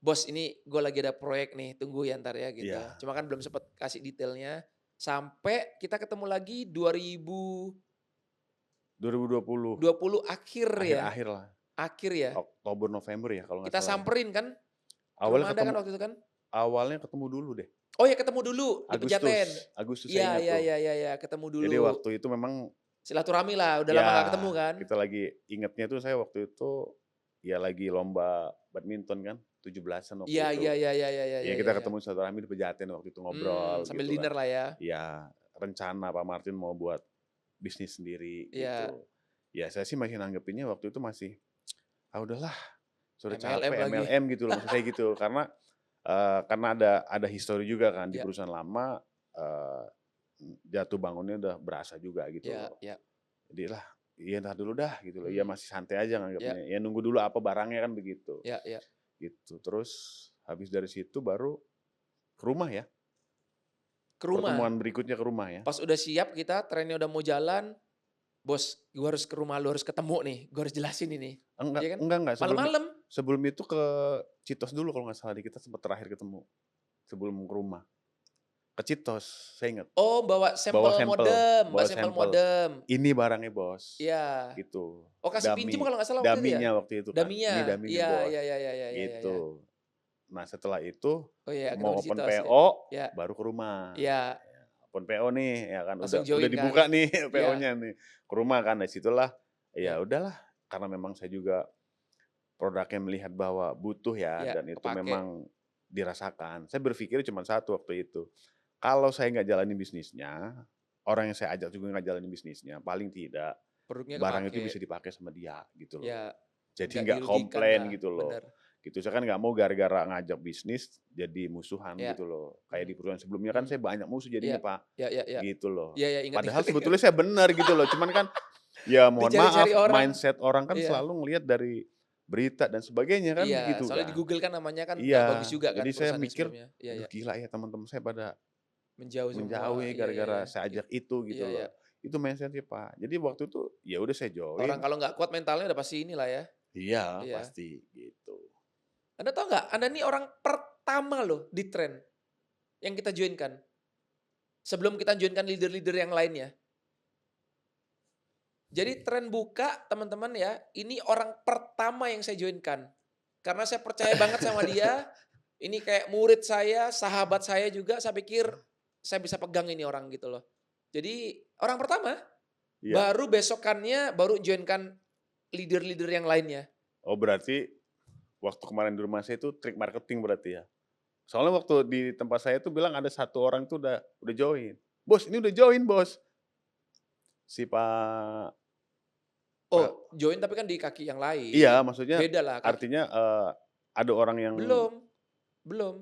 "Bos, ini gue lagi ada proyek nih, tunggu ya entar ya," gitu. iya. Cuma kan belum sempet kasih detailnya. Sampai kita ketemu lagi 2020 2020 akhir ya, akhir-akhir lah, akhir ya. Oktober, November ya kalau nggak Kita salah ya. samperin kan ke Awalnya rumah Anda ketemu kan waktu itu kan? awalnya ketemu dulu deh, Oh ya ketemu dulu di Pejaten. Agustus, Agustus saya Iya ingat iya tuh. iya iya iya, ketemu Jadi dulu. waktu itu memang Silaturahmi lah, udah lama nggak ketemu ya kan? kita lagi ingetnya tuh saya waktu itu ya lagi lomba badminton kan, 17-an waktu Iya iya itu. iya iya iya iya Ya iya iya kita iya. ketemu silaturahmi di Pejaten waktu itu ngobrol Sambil gitu kan. dinner lah ya. Ya rencana Pak Martin mau buat bisnis sendiri Iya, gitu. Ya saya sih masih nanggepinnya waktu itu masih, ah udahlah sudah MLM capek lagi. MLM gitu loh maksud saya gitu. Karena ada histori juga kan di Iya perusahaan lama, eee, jatuh bangunnya udah berasa juga gitu iya loh. iya Jadi lah, iya entar dulu dah gitu loh, iya mmm, masih santai aja iya nganggepnya, ya nunggu dulu apa barangnya kan begitu, iya iya. gitu. Terus habis dari situ baru ke rumah ya, Ke rumah, pertemuan berikutnya ke rumah ya. pas udah siap kita, trennya udah mau jalan, "Bos, gua harus ke rumah lu, harus ketemu nih, gua harus jelasin ini." Enggak Iya kan? enggak enggak, Malam-malam. sebelum itu ke Citos dulu kalau nggak salah kita sempat terakhir ketemu, sebelum ke rumah. Ke Citos, saya ingat. Oh, bawa Bawa sampel sampel, modem. "Ini barangnya Bos," Iya. gitu. Oh, kasih pinjam kalau nggak salah waktu itu ya? Dummy-nya waktu itu kan, "Ini Dummy-nya. dummy-nya Iya Bos," iya iya iya iya iya iya. Iya. gitu. Nah setelah itu, Oh iya, ketemu mau di open Citos ya. PO, Ya, baru ke rumah. iya, Ya, open PO nih, ya kan, langsung udah join dibuka kan? nih Iya, PO-nya nih, ke rumah kan. Dari situlah, ya iya, udahlah, karena memang saya juga produknya melihat bahwa butuh ya, iya, dan itu kepake. memang dirasakan. Saya berpikir cuma satu waktu itu, kalau saya nggak jalanin bisnisnya, orang yang saya ajak juga nggak jalanin bisnisnya, paling tidak Produknya barang itu kepake. bisa dipakai sama dia gitu loh. Ya, Jadi nggak nggak dirugikan komplain lah, gitu loh. bener. Gitu, saya kan nggak mau gara-gara ngajak bisnis jadi musuhan Ya, gitu loh. Kayak di mhm, perusahaan sebelumnya kan mhm. saya banyak musuh Iya, jadinya Pak, iya iya iya. gitu loh. Iya iya, ingat Padahal ingat ingat. sebetulnya saya benar gitu loh, cuman kan ya mohon Dicari-cari maaf, orang. mindset orang kan Iya, selalu ngelihat dari berita dan sebagainya kan iya, begitu soalnya di kan. Google kan namanya kan nggak bagus Iya, juga kan jadi saya perusahaan yang mikir, sebelumnya. Iya "Aduh iya, gila ya teman-teman saya pada menjauh semua. menjauh ya Iya iya gara-gara iya. saya ajak itu," gitu Iya iya. loh. Itu mindset-nya Pak. Jadi waktu itu ya udah saya Orang join, kalau nggak kuat mentalnya udah pasti inilah ya. iya Iya. pasti gitu. Anda tahu nggak, Anda nih orang pertama loh di Trend yang kita join-kan. Sebelum kita join-kan leader-leader yang lainnya. Jadi Trend buka teman-teman ya, ini orang pertama yang saya join-kan. Karena saya percaya banget sama dia, ini kayak murid saya, sahabat saya juga, saya pikir saya bisa pegang ini orang gitu loh. Jadi orang pertama, Iya. baru besokannya baru join-kan leader-leader yang lainnya. Oh berarti waktu kemarin di rumah saya itu trik marketing berarti ya? Soalnya waktu di tempat saya tuh bilang ada satu orang tuh udah join. "Bos, ini udah join Bos." Si Pak Pak Oh, join tapi kan di kaki yang iya lain. maksudnya Beda lah kaki. artinya, ada orang yang Belum belum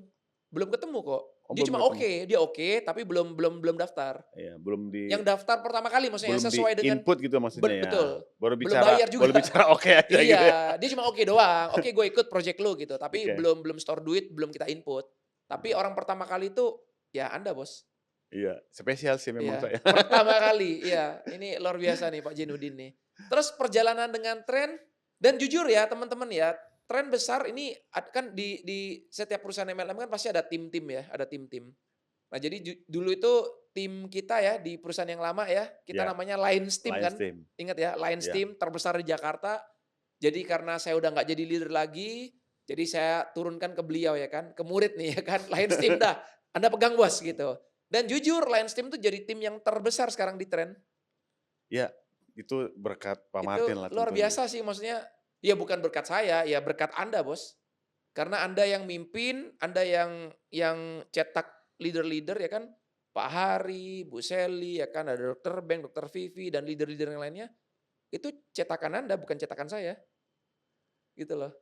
belum ketemu kok. oh Dia belum cuma ketemu? dia oke, tapi belum daftar. Iya, Yang daftar pertama kali maksudnya belum sesuai dengan di-input gitu maksudnya ya? betul, belum bayar Baru juga. bicara oke aja gitu ya? Iya, dia cuma oke doang, "Oke gue ikut project lu," gitu, tapi Oke, belum store duit, belum kita input. Tapi heeh, orang pertama kali itu, ya Anda Bos. iya, spesial sih memang Iya, saya. pertama kali, iya, ini luar biasa nih Pak Jenudin nih. Terus perjalanan dengan Trend dan jujur ya teman-teman ya, Trend besar ini kan di setiap perusahaan MLM kan pasti ada tim-tim ya, ada tim-tim. Nah jadi dulu itu tim kita ya di perusahaan yang lama ya, kita Iya, namanya Lions Team Lions kan, Team, ingat ya Lions iya. Team terbesar di Jakarta. Jadi karena saya udah nggak jadi leader lagi, jadi saya turunkan ke beliau ya kan, ke murid nih ya kan, Lions Team dah, Anda pegang Bos gitu. Dan jujur Lions Team tuh jadi tim yang terbesar sekarang di Trend. Iya, itu berkat Pak Martin Itu lah luar tentunya. biasa sih maksudnya, ya bukan berkat saya, ya berkat Anda Bos. Karena Anda yang mimpin, Anda yang cetak leader-leader ya kan, Pak Hari, Bu Sally ya kan, ada Dokter Beng, Dokter Vivi dan leader-leader yang lainnya, itu cetakan Anda bukan cetakan saya, gitu loh.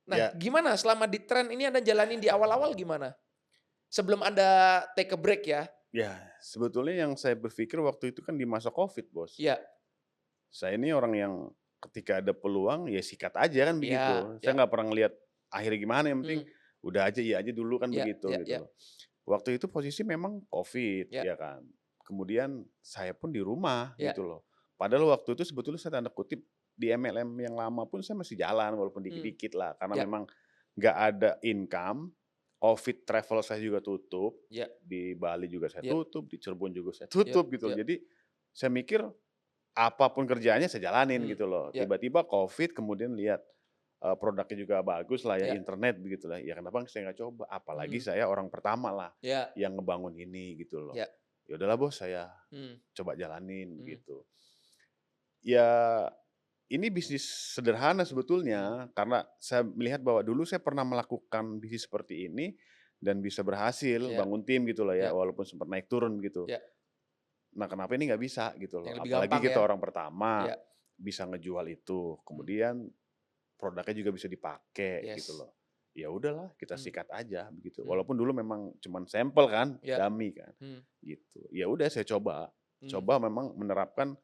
Nah, Ya gimana selama di Trend ini Anda jalanin di awal-awal gimana? Sebelum Anda take a break ya? ya, sebetulnya yang saya berpikir waktu itu kan di masa Covid Bos. Iya, Saya ini orang yang ketika ada peluang ya sikat aja kan iya, begitu. Saya iya, nggak pernah ngelihat akhirnya gimana, yang penting mmm, udah aja, iya aja dulu kan iya begitu, iya gitu iya loh. Waktu itu posisi memang Covid iya ya kan. Kemudian saya pun di rumah iya, gitu loh. Padahal waktu itu sebetulnya saya tanda kutip di MLM yang lama pun saya masih jalan walaupun mmm, dikit-dikit lah, karena iya memang nggak ada income. Covid travel saya juga tutup, iya di Bali juga saya iya tutup, di Cirebon juga saya iya tutup gitu loh. iya Jadi saya mikir apapun kerjaannya saya jalanin mmm, gitu loh. iya Tiba-tiba Covid kemudian lihat, produknya juga bagus lah ya, iya, internet begitu lah, ya kenapa saya nggak coba? Apalagi mmm, saya orang pertama lah iya yang ngebangun ini gitu loh. iya, Ya udahlah Bos, saya mmm, coba jalanin mhm gitu. Ya ini bisnis sederhana mhm, sebetulnya, karena saya melihat bahwa dulu saya pernah melakukan bisnis seperti ini dan bisa berhasil iya bangun tim gitu loh ya, iya walaupun sempat naik turun gitu. iya, Nah, kenapa ini nggak bisa gitu loh, yang lebih apalagi gampang kita ya? orang pertama Iya, bisa ngejual itu, mmm, kemudian produknya juga bisa dipakai gitu yes, loh. Ya udahlah kita mmm, sikat aja begitu, mmm, walaupun dulu memang cuman sampel kan, iya, dummy kan, mmm, gitu. Ya udah saya coba, mmm, coba memang menerapkan,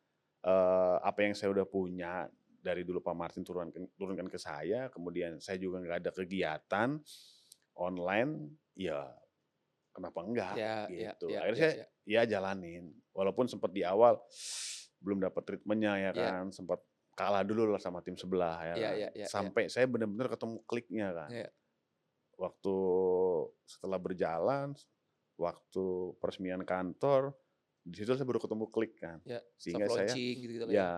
apa yang saya udah punya dari dulu Pak Martin turunkan ke saya, kemudian saya juga nggak ada kegiatan online, ya kenapa enggak iya iya gitu. iya Akhirnya iya saya iya, ya jalanin, walaupun sempat di awal belum dapat treatment-nya ya Iya, kan, sempat kalah dulu lah sama tim sebelah ya iya, kan. iya, iya, iya, Sampai saya benar-benar ketemu kliknya kan. iya. Waktu setelah berjalan, waktu peresmian kantor, di situ saya baru ketemu klik kan. Ya, soft Sehingga saya launching gitu-gitu lah ya.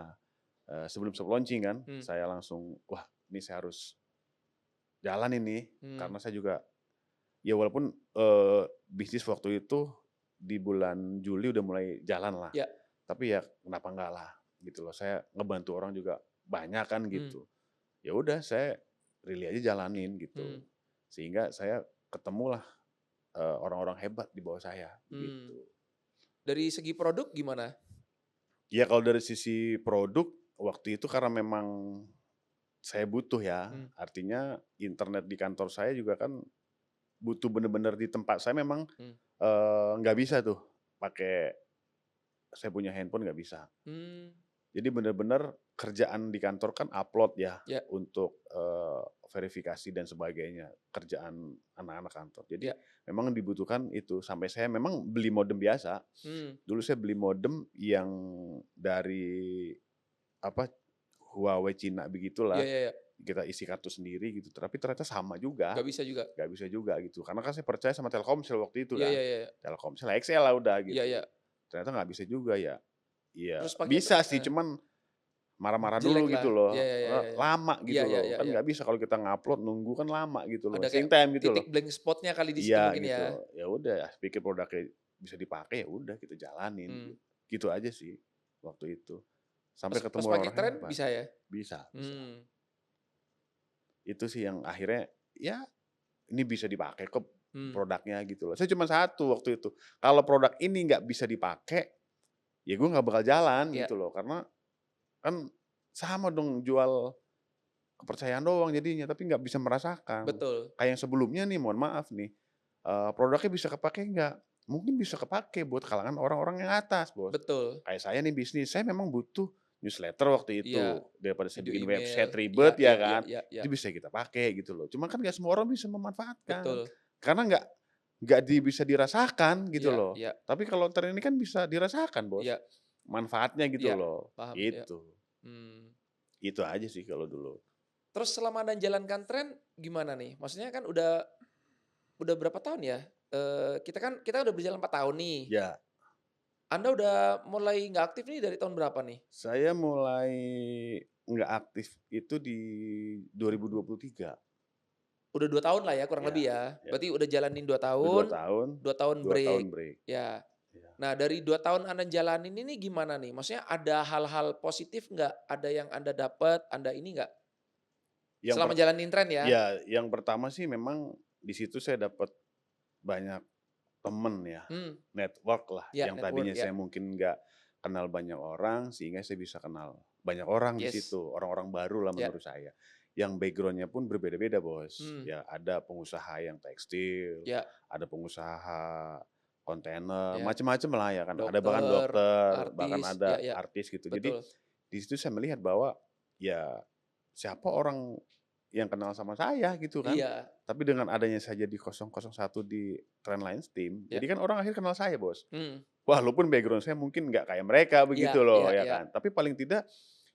ya sebelum soft launching kan, Hmm, saya langsung, wah ini saya harus jalan ini. hmm, Karena saya juga, ya walaupun bisnis waktu itu di bulan Juli udah mulai jalan lah. ya, Tapi ya kenapa enggak lah gitu loh. Saya ngebantu orang juga banyak kan hmm, gitu. Ya udah saya really aja jalanin hmm, gitu. Sehingga saya ketemulah orang-orang hebat di bawah saya hmm. begitu. Dari segi produk gimana? Ya kalau dari sisi produk waktu itu karena memang saya butuh ya, Hmm, artinya internet di kantor saya juga kan butuh bener-bener di tempat saya memang hmm, nggak bisa tuh pakai saya punya handphone nggak bisa. hmm, Jadi bener-bener kerjaan di kantor kan upload ya ya, untuk verifikasi dan sebagainya, kerjaan anak-anak kantor. Jadi ya, memang dibutuhkan itu, sampai saya memang beli modem biasa. hmm, Dulu saya beli modem yang dari apa, Huawei Cina ya, begitulah, ya, ya. kita isi kartu sendiri gitu, tapi ternyata sama juga, Nggak bisa juga. nggak bisa juga gitu. Karena kan saya percaya sama Telkomsel waktu itu Iya, kan, iya, iya, iya, Telkomsel XL lah udah iya, gitu. iya. Ternyata nggak bisa juga ya. Iya, Terus pakai bisa sih cuman marah-marah jelek dulu lah. gitu Iya, loh, iya, iya, iya, iya. lama Iya, gitu iya, loh, iya, kan iya. nggak bisa kalau kita ngupload nunggu kan lama gitu loh, Ada kayak wasting time gitu titik loh. blank spotnya kali di situ Iya mungkin ya? gitu, ya udah pikir produknya bisa dipakai, ya udah kita jalanin Hmm, gitu. Gitu aja sih waktu itu. Sampai pas ketemu pakai orang-orang tren hebat. bisa ya? Bisa bisa. Hmm, Itu sih yang akhirnya, ya ini bisa dipakai kok hmm, produknya gitu loh. Saya cuma satu waktu itu, kalau produk ini nggak bisa dipakai, ya gue nggak bakal jalan iya, gitu loh. Karena kan sama dong jual kepercayaan doang jadinya, tapi nggak bisa merasakan. betul, Kayak yang sebelumnya nih, mohon maaf nih, produknya bisa kepakai nggak? Mungkin bisa kepakai buat kalangan orang-orang yang atas, Bos. betul. Kayak saya nih bisnis, saya memang butuh newsletter waktu Iya, itu. Daripada saya video bikin email. website Iya, ribet iya, ya iya, kan, iya, iya, itu bisa kita pakai gitu loh. Cuma kan nggak semua orang bisa memanfaatkan. betul. Karena bisa dirasakan gitu Iya, loh. iya, Tapi kalau tren ini kan bisa dirasakan, Bos. iya, Manfaatnya gitu iya, loh, paham, iya. gitu. Hmm. Itu aja sih kalau dulu. Terus selama Anda jalankan tren gimana nih? Maksudnya kan udah berapa tahun ya? Kita udah berjalan 4 tahun nih. Ya. Anda udah mulai nggak aktif nih dari tahun berapa nih? Saya mulai nggak aktif itu di 2023. Udah 2 tahun lah ya kurang Ya, lebih ya? ya. Berarti udah jalanin 2 Udah 2 tahun, tahun, 2 tahun 2 tahun break, break. ya. Ya. Nah dari 2 tahun Anda jalanin ini gimana nih? Maksudnya ada hal-hal positif nggak? Ada yang Anda dapat, Anda ini nggak? Yang per Selama jalanin tren ya? ya, yang pertama sih memang di situ saya dapat banyak temen ya, Hmm, network lah, ya yang network tadinya ya. saya mungkin nggak kenal banyak orang, sehingga saya bisa kenal banyak orang di Yes, situ, orang-orang baru lah ya. menurut saya. Yang background-nya pun berbeda-beda, Bos. Hmm, Ya ada pengusaha yang tekstil, ya, ada pengusaha kontainer, ya. macam-macam lah ya kan. Ada bahkan Dokter, dokter, bahkan artis, ada ya, ya, artis gitu. Jadi betul. di situ saya melihat bahwa ya siapa orang yang kenal sama saya gitu kan. Iya, Tapi dengan adanya saya jadi 001 di Trendlines Team, ya. jadi kan orang akhirnya kenal saya, Bos. Hmm, Walaupun background saya mungkin nggak kayak mereka iya, begitu loh iya, ya iya. kan. Tapi paling tidak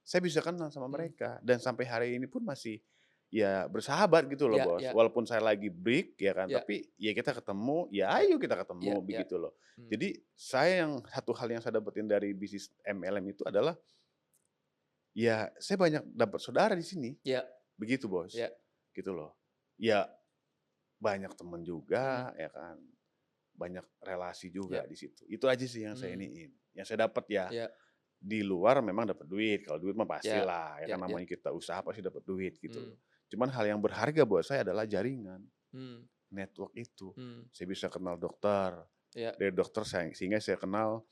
saya bisa kenal sama Hmm, mereka dan sampai hari ini pun masih ya bersahabat gitu loh, iya, Bos. iya, Walaupun saya lagi break ya kan, iya, tapi ya kita ketemu, ya iya, ayo kita ketemu iya, iya. begitu loh. Hmm, Jadi satu hal yang saya dapetin dari bisnis MLM itu adalah ya saya banyak dapat saudara di sini. iya, Begitu, Bos. iya. Gitu loh. Ya banyak temen Hmm, juga ya kan, banyak relasi juga iya. di situ. Itu aja sih yang saya Hmm, iniin, yang saya dapat ya. iya, Di luar memang dapat duit, kalau duit mah iya, pastilah, ya iya, kan iya. namanya kita usaha pasti dapat duit gitu Hmm, loh. Cuman hal yang berharga buat saya adalah jaringan, hmm, network itu. hmm, Saya bisa kenal dokter, iya. dari dokter sehingga saya kenal,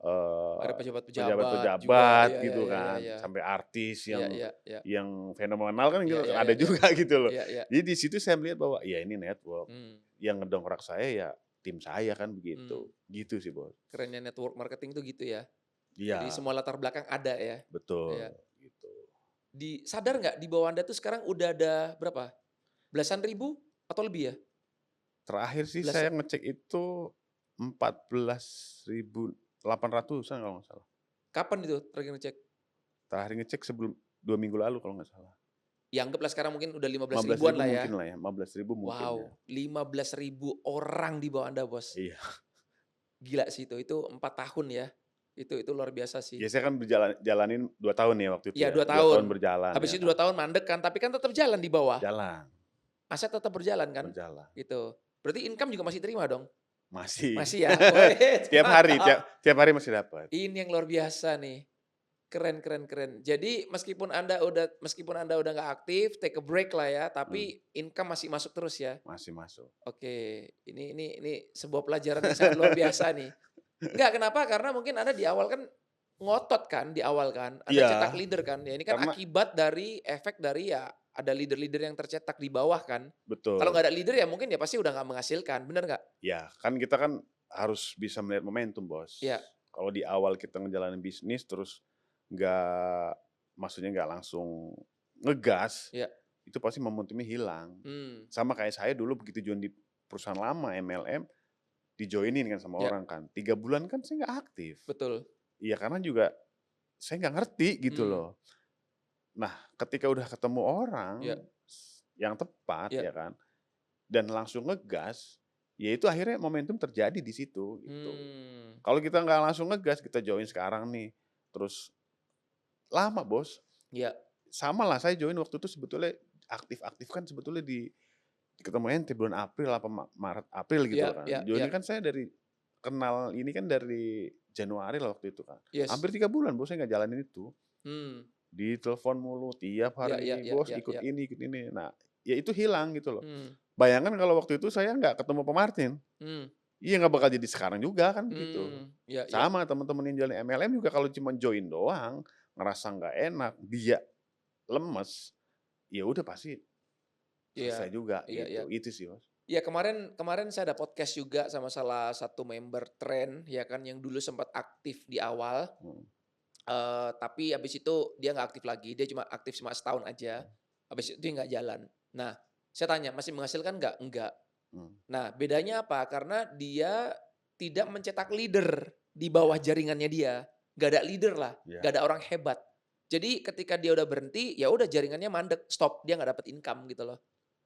Ada pejabat-pejabat juga, pejabat-pejabat iya, iya, gitu iya, iya, kan, iya. sampai artis Iya, iya, iya. yang fenomenal kan Iya, gitu iya, ada iya, iya. juga gitu loh. Iya, iya. Jadi di situ saya melihat bahwa ya ini network, Hmm, yang ngedongkrak saya ya tim saya kan hmm. begitu, gitu sih, Bos. Kerennya network marketing tuh gitu ya? Jadi Iya, semua latar belakang ada ya? betul, Iya. gitu. Sadar nggak di bawah Anda tuh sekarang udah ada berapa? Belasan ribu atau lebih ya? Terakhir sih Belas saya ngecek itu 14.800-an kalau nggak salah. Kapan itu terakhir ngecek? Terakhir ngecek sebelum 2 minggu lalu kalau nggak salah. Ya anggaplah sekarang mungkin udah 15 ribuan 15.000 lah ya. mungkin lah ya, 15.000 mungkin ya. Wow, 15 ribu orang di bawah Anda, Bos. Iya. Gila sih itu 4 tahun ya. Itu luar biasa sih. Ya saya kan jalanin 2 tahun ya waktu itu Iya ya, 2 2 tahun tahun. berjalan ya Habis itu kan. 2 tahun mandek kan, tapi kan tetap jalan di bawah. Jalan, Aset tetap berjalan kan? berjalan. Gitu. Berarti income juga masih terima dong? Masih. Masih ya? Wih, Tiap hari, mantap. tiap hari masih dapat. Ini yang luar biasa nih. Keren keren keren. Jadi meskipun Anda udah nggak aktif, take a break lah ya, Hmm, tapi income masih masuk terus ya? masih masuk. Oke, ini sebuah pelajaran yang sangat luar biasa nih. Enggak, kenapa? Karena mungkin Anda di awal kan ngotot kan, di awal kan, Anda cetak Iya, leader kan, ya ini kan karena akibat dari efek dari ya ada leader-leader yang tercetak di bawah kan. Kalau betul. nggak ada leader ya mungkin ya pasti udah nggak menghasilkan, bener nggak? Ya, kan kita kan harus bisa melihat momentum, Bos. Iya, Kalau di awal kita ngejalanin bisnis terus nggak maksudnya nggak langsung ngegas, iya. itu pasti momentumnya hilang. Hmm, Sama kayak saya dulu begitu join di perusahaan lama MLM, di-join-in kan sama iya, orang kan. 3 bulan kan saya nggak aktif. betul. Iya karena juga saya nggak ngerti gitu Hmm, loh. Nah ketika udah ketemu orang iya, yang tepat iya. ya kan, dan langsung ngegas, ya itu akhirnya momentum terjadi di situ gitu. Hmm, Kalau kita nggak langsung ngegas, kita join sekarang nih, terus lama Bos. iya, Sama lah saya join waktu itu sebetulnya aktif-aktif kan sebetulnya di ketemu ente bulan April apa Maret April gitu iya, loh kan. iya, iya. Join kan saya dari kenal ini kan dari Januari lah waktu itu kan. Yes. Hampir 3 bulan Bos saya nggak jalanin itu. Hmm, Ditelepon mulu tiap iya, iya, hari, iya, "Bos iya, ikut iya. ini ikut ini." Nah, ya itu hilang gitu loh. Hmm, Bayangkan kalau waktu itu saya nggak ketemu Pak Martin, hmm, iya nggak bakal jadi sekarang juga kan begitu. iya, iya, Sama teman-teman yang jalan MLM juga kalau cuma join doang, ngerasa nggak enak, dia lemes, ya udah pasti iya, selesai juga iya, iya. gitu. Itu sih, Mas. Ya kemarin kemarin saya ada podcast juga sama salah satu member Tren ya kan yang dulu sempat aktif di awal, Mhm, tapi habis itu dia nggak aktif lagi, dia cuma aktif cuma setahun aja, habis itu dia nggak jalan. Nah, saya tanya, "Masih menghasilkan nggak?" "Enggak." mhm. Nah, bedanya apa? Karena dia tidak mencetak leader di bawah Iya, jaringannya dia, nggak ada leader lah, iya, nggak ada orang hebat. Jadi ketika dia udah berhenti, ya udah jaringannya mandek, stop, dia nggak dapat income gitu loh.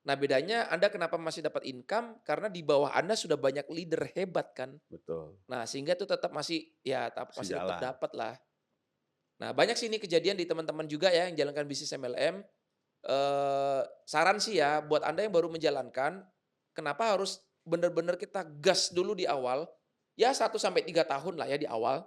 Nah, bedanya Anda kenapa masih dapat income, karena di bawah Anda sudah banyak leader hebat kan. betul. Nah, sehingga itu tetap masih ya Masih masih tetap jalan. dapat lah. Nah, banyak sih ini kejadian di teman-teman juga ya yang jalankan bisnis MLM. Saran sih ya buat Anda yang baru menjalankan, kenapa harus benar-benar kita gas dulu di awal, ya 1 sampai 3 tahun lah ya di awal,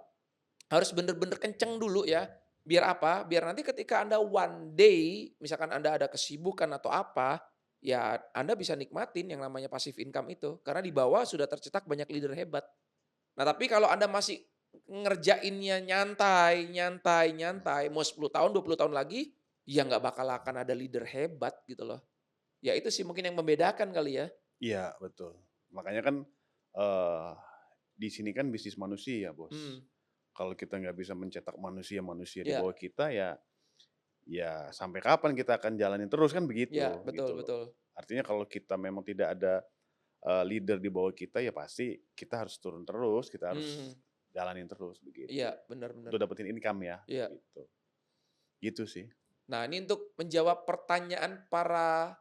harus benar-benar kenceng dulu ya. Biar apa? Biar nanti ketika Anda one day, misalkan Anda ada kesibukan atau apa, ya Anda bisa nikmatin yang namanya passive income itu. Karena di bawah sudah tercetak banyak leader hebat. Nah, tapi kalau Anda masih ngerjainnya nyantai, nyantai, nyantai, mau 10 tahun, 20 tahun lagi, ya nggak bakal akan ada leader hebat gitu loh. Ya itu sih mungkin yang membedakan kali ya. Iya, betul. Makanya kan, eee, di sini kan bisnis manusia, Bos. Hmm, Kalau kita nggak bisa mencetak manusia-manusia di iya, bawah kita, ya sampai kapan kita akan jalanin terus kan iya, begitu, betul gitu loh. betul. Artinya kalau kita memang tidak ada, leader di bawah kita, ya pasti kita harus turun terus, kita harus Mhm, jalanin terus, begitu. iya, benar benar. Untuk dapetin income ya, Iya. gitu. Gitu sih. Nah, ini untuk menjawab pertanyaan para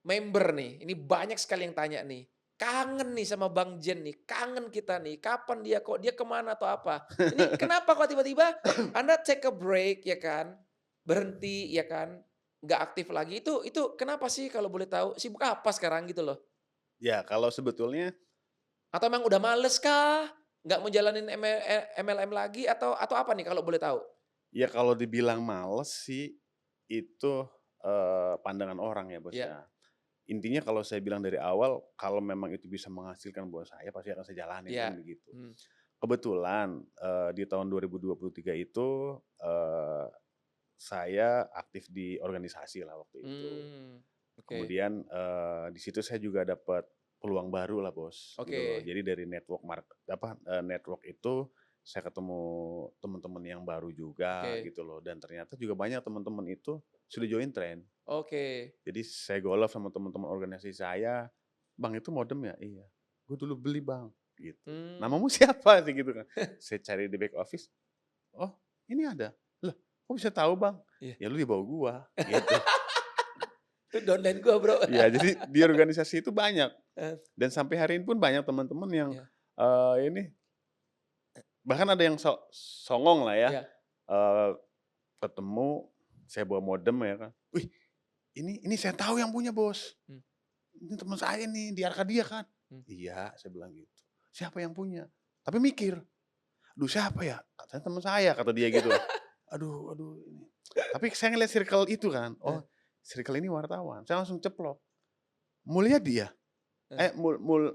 member nih, ini banyak sekali yang tanya nih. Kangen nih sama Bang Jen nih, kangen kita nih, kapan dia kok, dia kemana atau apa. Ini kenapa kok tiba-tiba Anda take a break ya kan, berhenti ya kan, nggak aktif lagi, itu kenapa sih kalau boleh tahu? Sibuk apa sekarang gitu loh? Ya kalau sebetulnya Atau emang udah males kah? Nggak mau jalanin MLM lagi atau apa nih kalau boleh tahu? ya kalau dibilang males sih, itu, pandangan orang ya, Bos, Ya, ya. Intinya kalau saya bilang dari awal, kalau memang itu bisa menghasilkan buat saya, pasti akan saya jalanin, kan ya, begitu. hmm, Kebetulan, di tahun 2023 itu, saya aktif di organisasi lah waktu itu. mmm, oke, Kemudian, di situ saya juga dapat peluang baru lah, Bos, gitu loh. oke, Jadi dari network itu saya ketemu teman-teman yang baru juga oke, gitu loh, dan ternyata juga banyak teman-teman itu sudah join Tren. oke, Jadi saya go love sama teman-teman organisasi saya, "Bang itu modem ya?" "Iya." "Gue dulu beli Bang." Gitu. mmm, "Namamu siapa?" Sih gitu kan. Saya cari di back office, "Oh ini ada. Loh, kok bisa tahu Bang? Iya. Ya lu di bawah gua, gitu. Itu downline gua, Bro. Iya, jadi di organisasi itu banyak. Heeh, Dan sampai hari ini pun banyak teman-teman yang, iya, ini bahkan ada yang songong lah ya, iya, eee, ketemu, saya bawa modem ya kan, "Wih, ini saya tahu yang punya Bos, mmm, ini teman saya nih di Arkadia kan." mmm, "Iya," saya bilang gitu. "Siapa yang punya?" Tapi mikir, "Aduh siapa ya?" Katanya teman saya, kata dia gitu. Aduh ini. Tapi saya ngeliat circle itu kan, oh heeh, circle ini wartawan, saya langsung ceplok, "Mulyadi ya? heeh,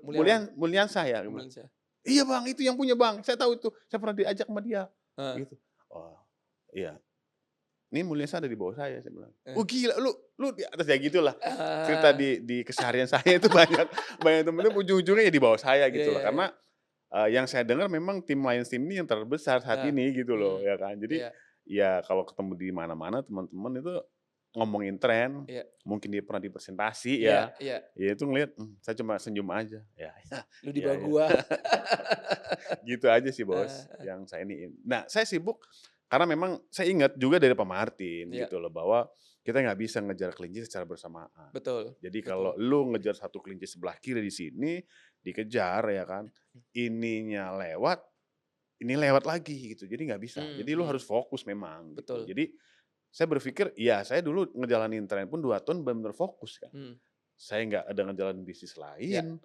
Mulyawan Mulyansah ya?" Dia bilang. Mulyansyah, "Iya Bang, itu yang punya Bang, saya tahu itu, saya pernah diajak sama dia." heeh, Gitu. "Oh, iya, ini Mulyansah ada di bawah saya," bilang. "Oh heeh. gila lu di atas," ya gitulah. Cerita Ah, di keseharian saya itu banyak banyak temen ujung-ujungnya ya di bawah saya iya, gitu loh. iya, iya, Karena, yang saya dengar memang tim Lions Team ini yang terbesar saat heeh, ini gitu loh, ya kan. Jadi, iya, ya kalau ketemu di mana-mana teman-teman itu ngomongin tren, iya, mungkin dia pernah di presentasi iya, ya, iya, ya itu ngelihat, saya cuma senyum aja, ya lu di ya bawah ya. gua. Gitu aja sih Heeh, Bos, heeh, yang saya iniin. Nah, saya sibuk karena memang saya ingat juga dari Pak Martin iya, gitu loh, bahwa kita nggak bisa ngejar kelinci secara bersamaan. betul, Jadi kalau betul, lu ngejar satu kelinci sebelah kiri di sini, dikejar ya kan, ininya lewat, ini lewat lagi gitu, jadi nggak bisa. Jadi lu harus fokus memang gitu. betul, Jadi saya berpikir, ya saya dulu ngejalanin tren pun 2 tahun bener-bener fokus kan. mmm, Saya nggak ada ngejalanin bisnis iya, lain,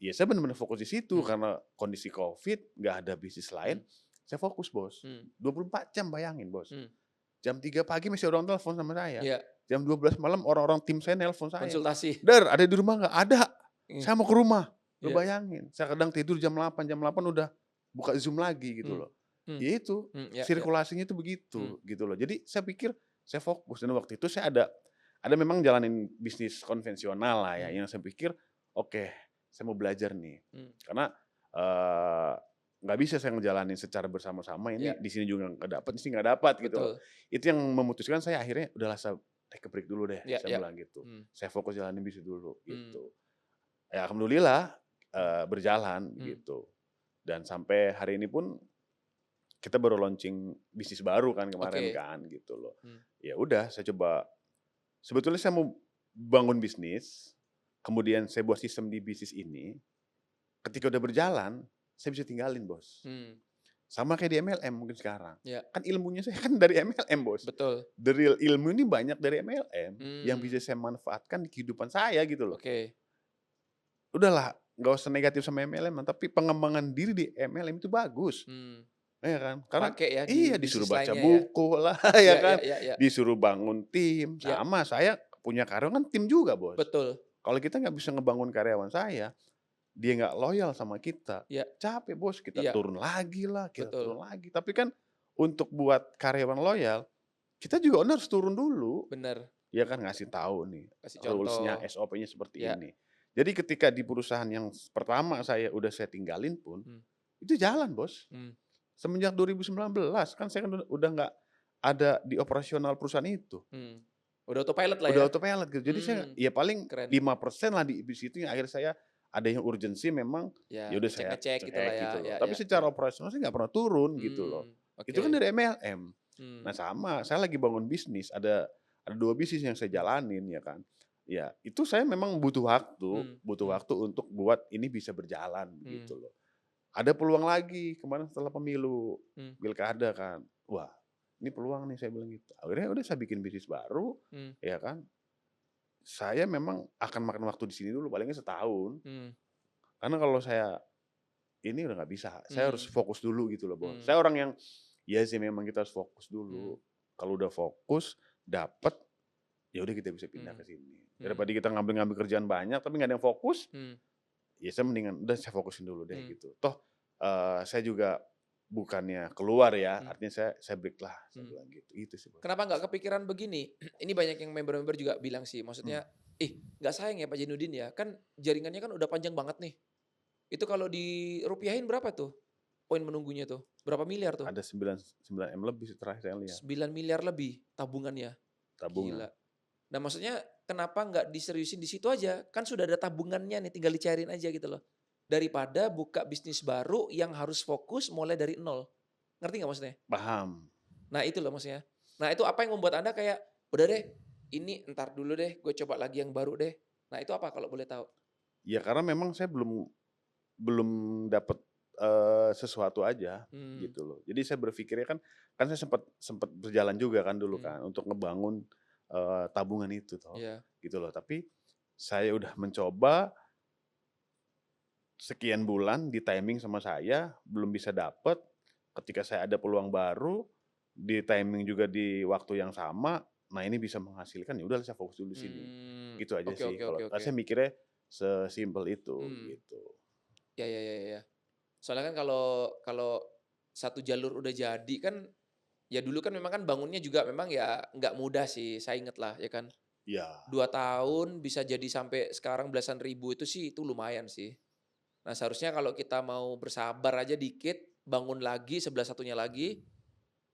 ya saya bener-bener fokus di situ mmm, karena kondisi Covid, nggak ada bisnis lain, mmm, saya fokus Bos. mmm, 24 jam bayangin Bos. mmm, Jam 3 pagi masih orang telepon sama saya. iya, Jam 12 malam orang-orang tim saya nelpon saya. konsultasi, "Der, ada di rumah nggak?" "Ada, iya, saya mau ke rumah." Lu iya, bayangin, saya kadang tidur jam 8 udah buka Zoom lagi gitu mmm, loh. mmm, Ya itu, iya, iya, sirkulasinya itu mmm, begitu, gitu loh. Jadi saya pikir saya fokus dan waktu itu saya ada memang jalanin bisnis konvensional lah ya, mmm, yang saya pikir, "Oke, saya mau belajar nih." mmm, Karena, eee, nggak bisa saya ngejalanin secara bersama-sama ini iya, di sini juga nggak dapat, di sini nggak dapat gitu loh. betul, Itu yang memutuskan saya akhirnya, "Udahlah saya take a break dulu deh," iya, saya iya, bilang gitu. mmm, "Saya fokus jalanin bisnis dulu," mmm, gitu. Ya alhamdulillah, mmm, berjalan mmm, gitu. Dan sampai hari ini pun kita baru launching bisnis baru kan kemarin oke, kan gitu loh. mmm, Ya udah saya coba sebetulnya saya mau bangun bisnis, kemudian saya buat sistem di bisnis ini, ketika udah berjalan, saya bisa tinggalin Bos. mmm, Sama kayak di MLM mungkin sekarang. iya, Kan ilmunya saya kan dari MLM Bos. betul, The real ilmu ini banyak dari MLM yang mmm, bisa saya manfaatkan di kehidupan saya gitu loh. oke, Udahlah, nggak usah negatif sama MLM, tapi pengembangan diri di MLM itu bagus, mmm, ya kan? Karena kepakai ya di iya, disuruh bisnis baca lainnya ya, buku lah, ya iya, iya, kan? iya, iya, Disuruh bangun tim, iya, sama saya punya karyawan kan tim juga, Bos. betul, Kalau kita nggak bisa ngebangun karyawan saya, dia nggak loyal sama kita, iya, capek, Bos, kita iya, turun lagi lah, kita betul, turun lagi. Tapi kan untuk buat karyawan loyal, kita juga harus turun dulu. bener, Dia kan ngasih tahu nih, kasih rules-nya, contoh, SOP-nya seperti iya, ini. Jadi ketika di perusahaan yang pertama udah saya tinggalin pun, mmm, itu jalan Bos. mmm, Semenjak 2019, kan saya kan udah nggak ada di operasional perusahaan itu. mmm, udah autopilot lah Udah ya, autopilot gitu. Jadi saya mmm, ya paling keren, 5% lah di situ yang akhirnya saya ada yang urgensi memang, ya ya udah saya ngecek-ngecek gitulah cek ya, gitu loh. ya, Tapi ya, secara ya, operasional saya nggak pernah turun gitu loh. Itu oke, kan dari MLM. Nah mmm, sama, saya lagi bangun bisnis, ada 2 bisnis yang saya mmm, jalanin ya kan. Ya itu saya memang mmm, butuh mmm, waktu untuk buat ini bisa berjalan mmm, gitu loh. Ada peluang lagi kemarin setelah pemilu, mmm, pilkada kan. Wah, ini peluang nih saya bilang gitu. Akhirnya udah saya bikin bisnis baru, mmm, ya kan. Saya memang akan makan waktu di sini dulu palingnya setahun. mmm, Karena kalau saya ini udah nggak bisa, saya harus mmm, fokus dulu gitu loh, Bos. mmm, Saya orang yang, ya sih memang kita harus fokus mmm, dulu. Kalau udah fokus, dapet, ya udah kita bisa pindah mmm, ke sini. mmm, Daripada kita ngambil-ngambil kerjaan banyak tapi nggak ada yang fokus, mmm, ya saya mendingan udah saya fokusin dulu deh mmm, gitu. Toh, saya juga bukannya keluar ya, mmm, artinya saya break lah, saya mmm. bilang gitu. Itu sih, Bos. Kenapa nggak kepikiran begini? Ini banyak yang member-member juga bilang sih, Mmm, maksudnya, "Ih, nggak sayang ya Pak Jainuddin ya? Kan jaringannya kan udah panjang banget nih. Itu kalau dirupiahin berapa tuh poin menunggunya tuh? Berapa miliar tuh? ada 9 M lebih sih terakhir saya lihat, 9 miliar lebih tabungannya." tabungan. Gila. Nah, maksudnya kenapa nggak diseriusin di situ aja? Kan sudah ada tabungannya nih, tinggal dicairin aja gitu loh. Daripada buka bisnis baru yang harus fokus mulai dari nol. Ngerti nggak maksudnya? Paham. Nah itu loh maksudnya. Nah itu apa yang membuat Anda kayak, "Udah deh, ini entar dulu deh, gue coba lagi yang baru deh." Nah itu apa kalau boleh tahu? Ya karena memang saya belum belum dapat, sesuatu aja Mmm, gitu loh. Jadi saya berpikirnya kan kan saya sempat sempat berjalan juga kan dulu mmm, kan untuk ngebangun, tabungan itu toh, iya, gitu loh. Tapi saya udah mencoba sekian bulan di-timing sama saya, belum bisa dapet, ketika saya ada peluang baru, di-timing juga di waktu yang sama, nah ini bisa menghasilkan, ya udahlah saya fokus dulu sini. Gitu aja oke sih oke kalau oke oke. saya mikirnya sesimpel itu, Mmm, gitu. ya ya ya ya. Soalnya kan kalau kalau satu jalur udah jadi kan, ya dulu kan memang kan bangunnya juga memang ya nggak mudah sih, saya inget lah ya kan. Iya, 2 tahun bisa jadi sampai sekarang belasan ribu itu sih, itu lumayan sih. Nah seharusnya kalau kita mau bersabar aja dikit, bangun lagi sebelah satunya lagi,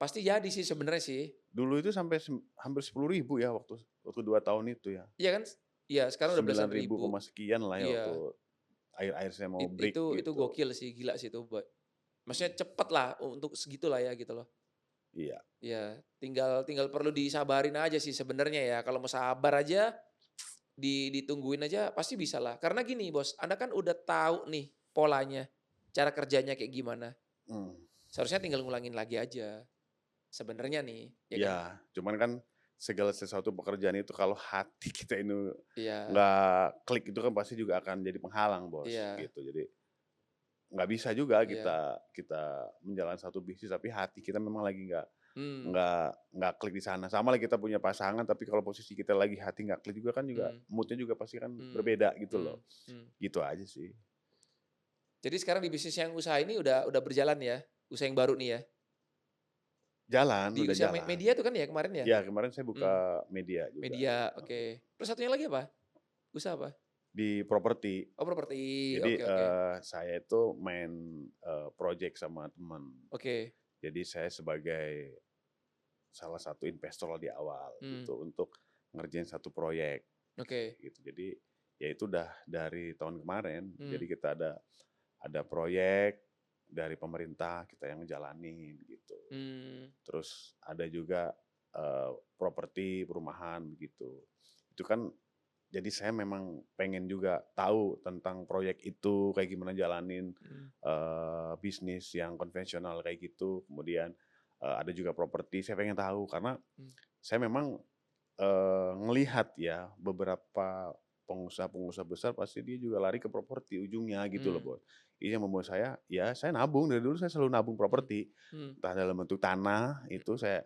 pasti jadi sih sebenarnya sih. dulu itu sampai hampir 10.000 ya waktu waktu 2 tahun itu ya. Iya kan? Iya sekarang udah sembilan belasan ribu ribu. koma sekian lah ya waktu Iya, akhir-akhir saya mau break itu gitu. gokil sih, gila sih itu maksudnya Mhm, cepet lah untuk segitulah ya gitu loh. iya, Iya, tinggal tinggal perlu disabarin aja sih sebenarnya ya, kalau mau sabar aja, ditungguin aja pasti bisa lah. Karena gini Bos, Anda kan udah tahu nih polanya, cara kerjanya kayak gimana. mmm. Seharusnya tinggal ngulangin lagi aja, sebenarnya nih, ya kan? Iya, cuman kan segala sesuatu pekerjaan itu kalau hati kita ini Iya nggak klik itu kan pasti juga akan jadi penghalang, Bos, iya gitu. Jadi nggak bisa juga iya, kita kita menjalankan satu bisnis tapi hati kita memang lagi mmm, nggak klik di sana. Sama lah kita punya pasangan tapi kalau posisi kita lagi hati nggak klik juga kan juga mmm, mood-nya juga pasti kan mmm, berbeda gitu mmm, loh. mmm. Gitu aja sih. Jadi sekarang di bisnis yang usaha ini udah berjalan ya? Usaha yang baru nih ya? Jalan, Di udah usaha jalan. media itu kan ya kemarin ya? Ya kemarin saya Mmm, buka media juga, media, oke. Terus satunya lagi apa? Usaha apa? di properti. Oh properti, Jadi, oke oke. saya itu main, project sama teman. Oke, Jadi saya sebagai salah satu investor lah di awal mmm, gitu untuk ngerjain satu proyek oke, gitu. Jadi ya itu udah dari tahun kemarin. mmm, Jadi kita ada proyek dari pemerintah kita yang ngejalanin gitu. mmm, Terus ada juga, properti perumahan begitu. Itu kan jadi saya memang pengen juga tahu tentang proyek itu, kayak gimana jalanin, mmm, bisnis yang konvensional kayak gitu. Kemudian, ada juga properti, saya pengen tahu karena mmm, saya memang, ngelihat ya beberapa pengusaha-pengusaha besar pasti dia juga lari ke properti ujungnya gitu loh, mmm, Bos. Ini yang membuat saya, ya saya nabung, dari dulu saya selalu nabung mmm, properti. mmm, Entah dalam bentuk tanah, itu saya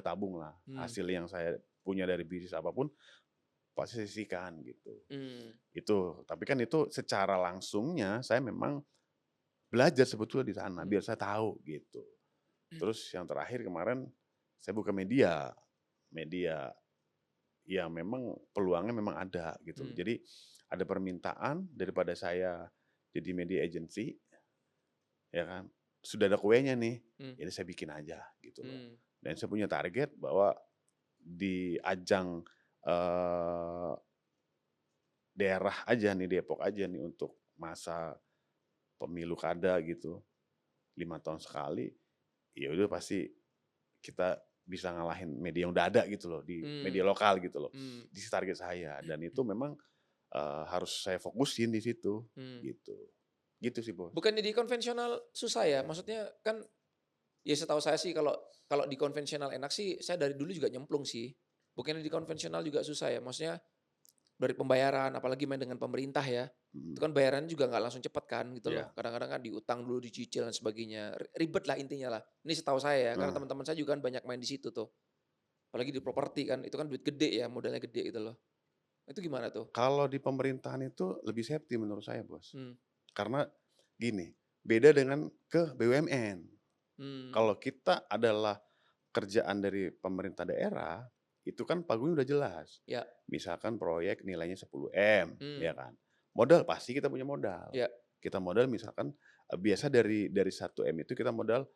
tabung lah. mmm, Hasil yang saya punya dari bisnis apapun pasti saya sisihkan gitu. mmm, Itu, tapi kan itu secara langsungnya saya memang belajar sebetulnya di sana mmm, biar saya tahu gitu. Terus yang terakhir kemarin saya buka media, media yang memang peluangnya memang ada gitu loh. mmm, Jadi ada permintaan daripada saya jadi media agency ya kan, sudah ada kuenya nih, mmm, jadi saya bikin aja gitu loh. mmm, Dan saya punya target bahwa di ajang, eee, daerah aja nih, Depok aja nih untuk masa pemilu kada gitu, 5 tahun sekali, ya udah pasti kita bisa ngalahin media yang udah ada gitu loh, di mmm, media lokal gitu loh. mmm, Di target saya dan itu memang, harus saya fokusin di situ, mmm. gitu. Gitu sih, Bos. Bukannya di konvensional susah ya? Maksudnya kan, ya setahu saya sih kalau kalau di konvensional enak sih, saya dari dulu juga nyemplung sih. Bukannya di konvensional juga susah ya? Maksudnya dari pembayaran, apalagi main dengan pemerintah ya, itu Mhm, kan bayarannya juga nggak langsung cepet kan gitu loh. iya, Kadang-kadang kan diutang dulu, dicicil dan sebagainya, ribet lah intinya lah. Ini setahu saya ya, karena heeh. teman-teman saya juga kan banyak main di situ tuh. Apalagi di properti kan, itu kan duit gede ya, modalnya gede gitu loh. Itu gimana tuh? Kalau di pemerintahan itu lebih safety menurut saya, Bos. Mmm, Karena gini, beda dengan ke BUMN. mmm, Kalau kita adalah kerjaan dari pemerintah daerah, itu kan pagunya udah jelas. ya, Misalkan proyek nilainya 10 M, mmm, ya kan. Modal pasti kita punya modal. ya, Kita modal misalkan, biasa dari 1 M itu kita modal,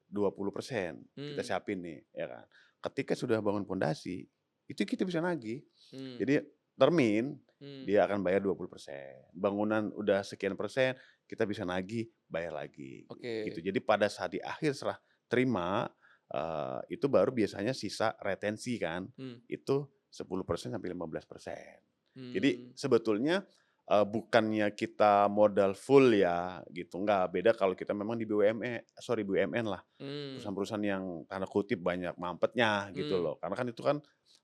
20% kita mmm, siapin nih, ya kan. Ketika sudah bangun pondasi, itu kita bisa nagih. mmm, Jadi termin, mmm, dia akan bayar 20%. Bangunan udah sekian persen, kita bisa nagih, bayar lagi, oke, gitu. Jadi pada saat di akhir serah terima, itu baru biasanya sisa retensi kan, Hmm. itu 10% sampai 15%. Jadi Hmm. sebetulnya bukannya kita modal full ya gitu, enggak, beda kalau kita memang di BUMN lah, Hmm. perusahaan-perusahaan yang tanda kutip banyak mampetnya gitu Hmm. loh. Karena kan itu kan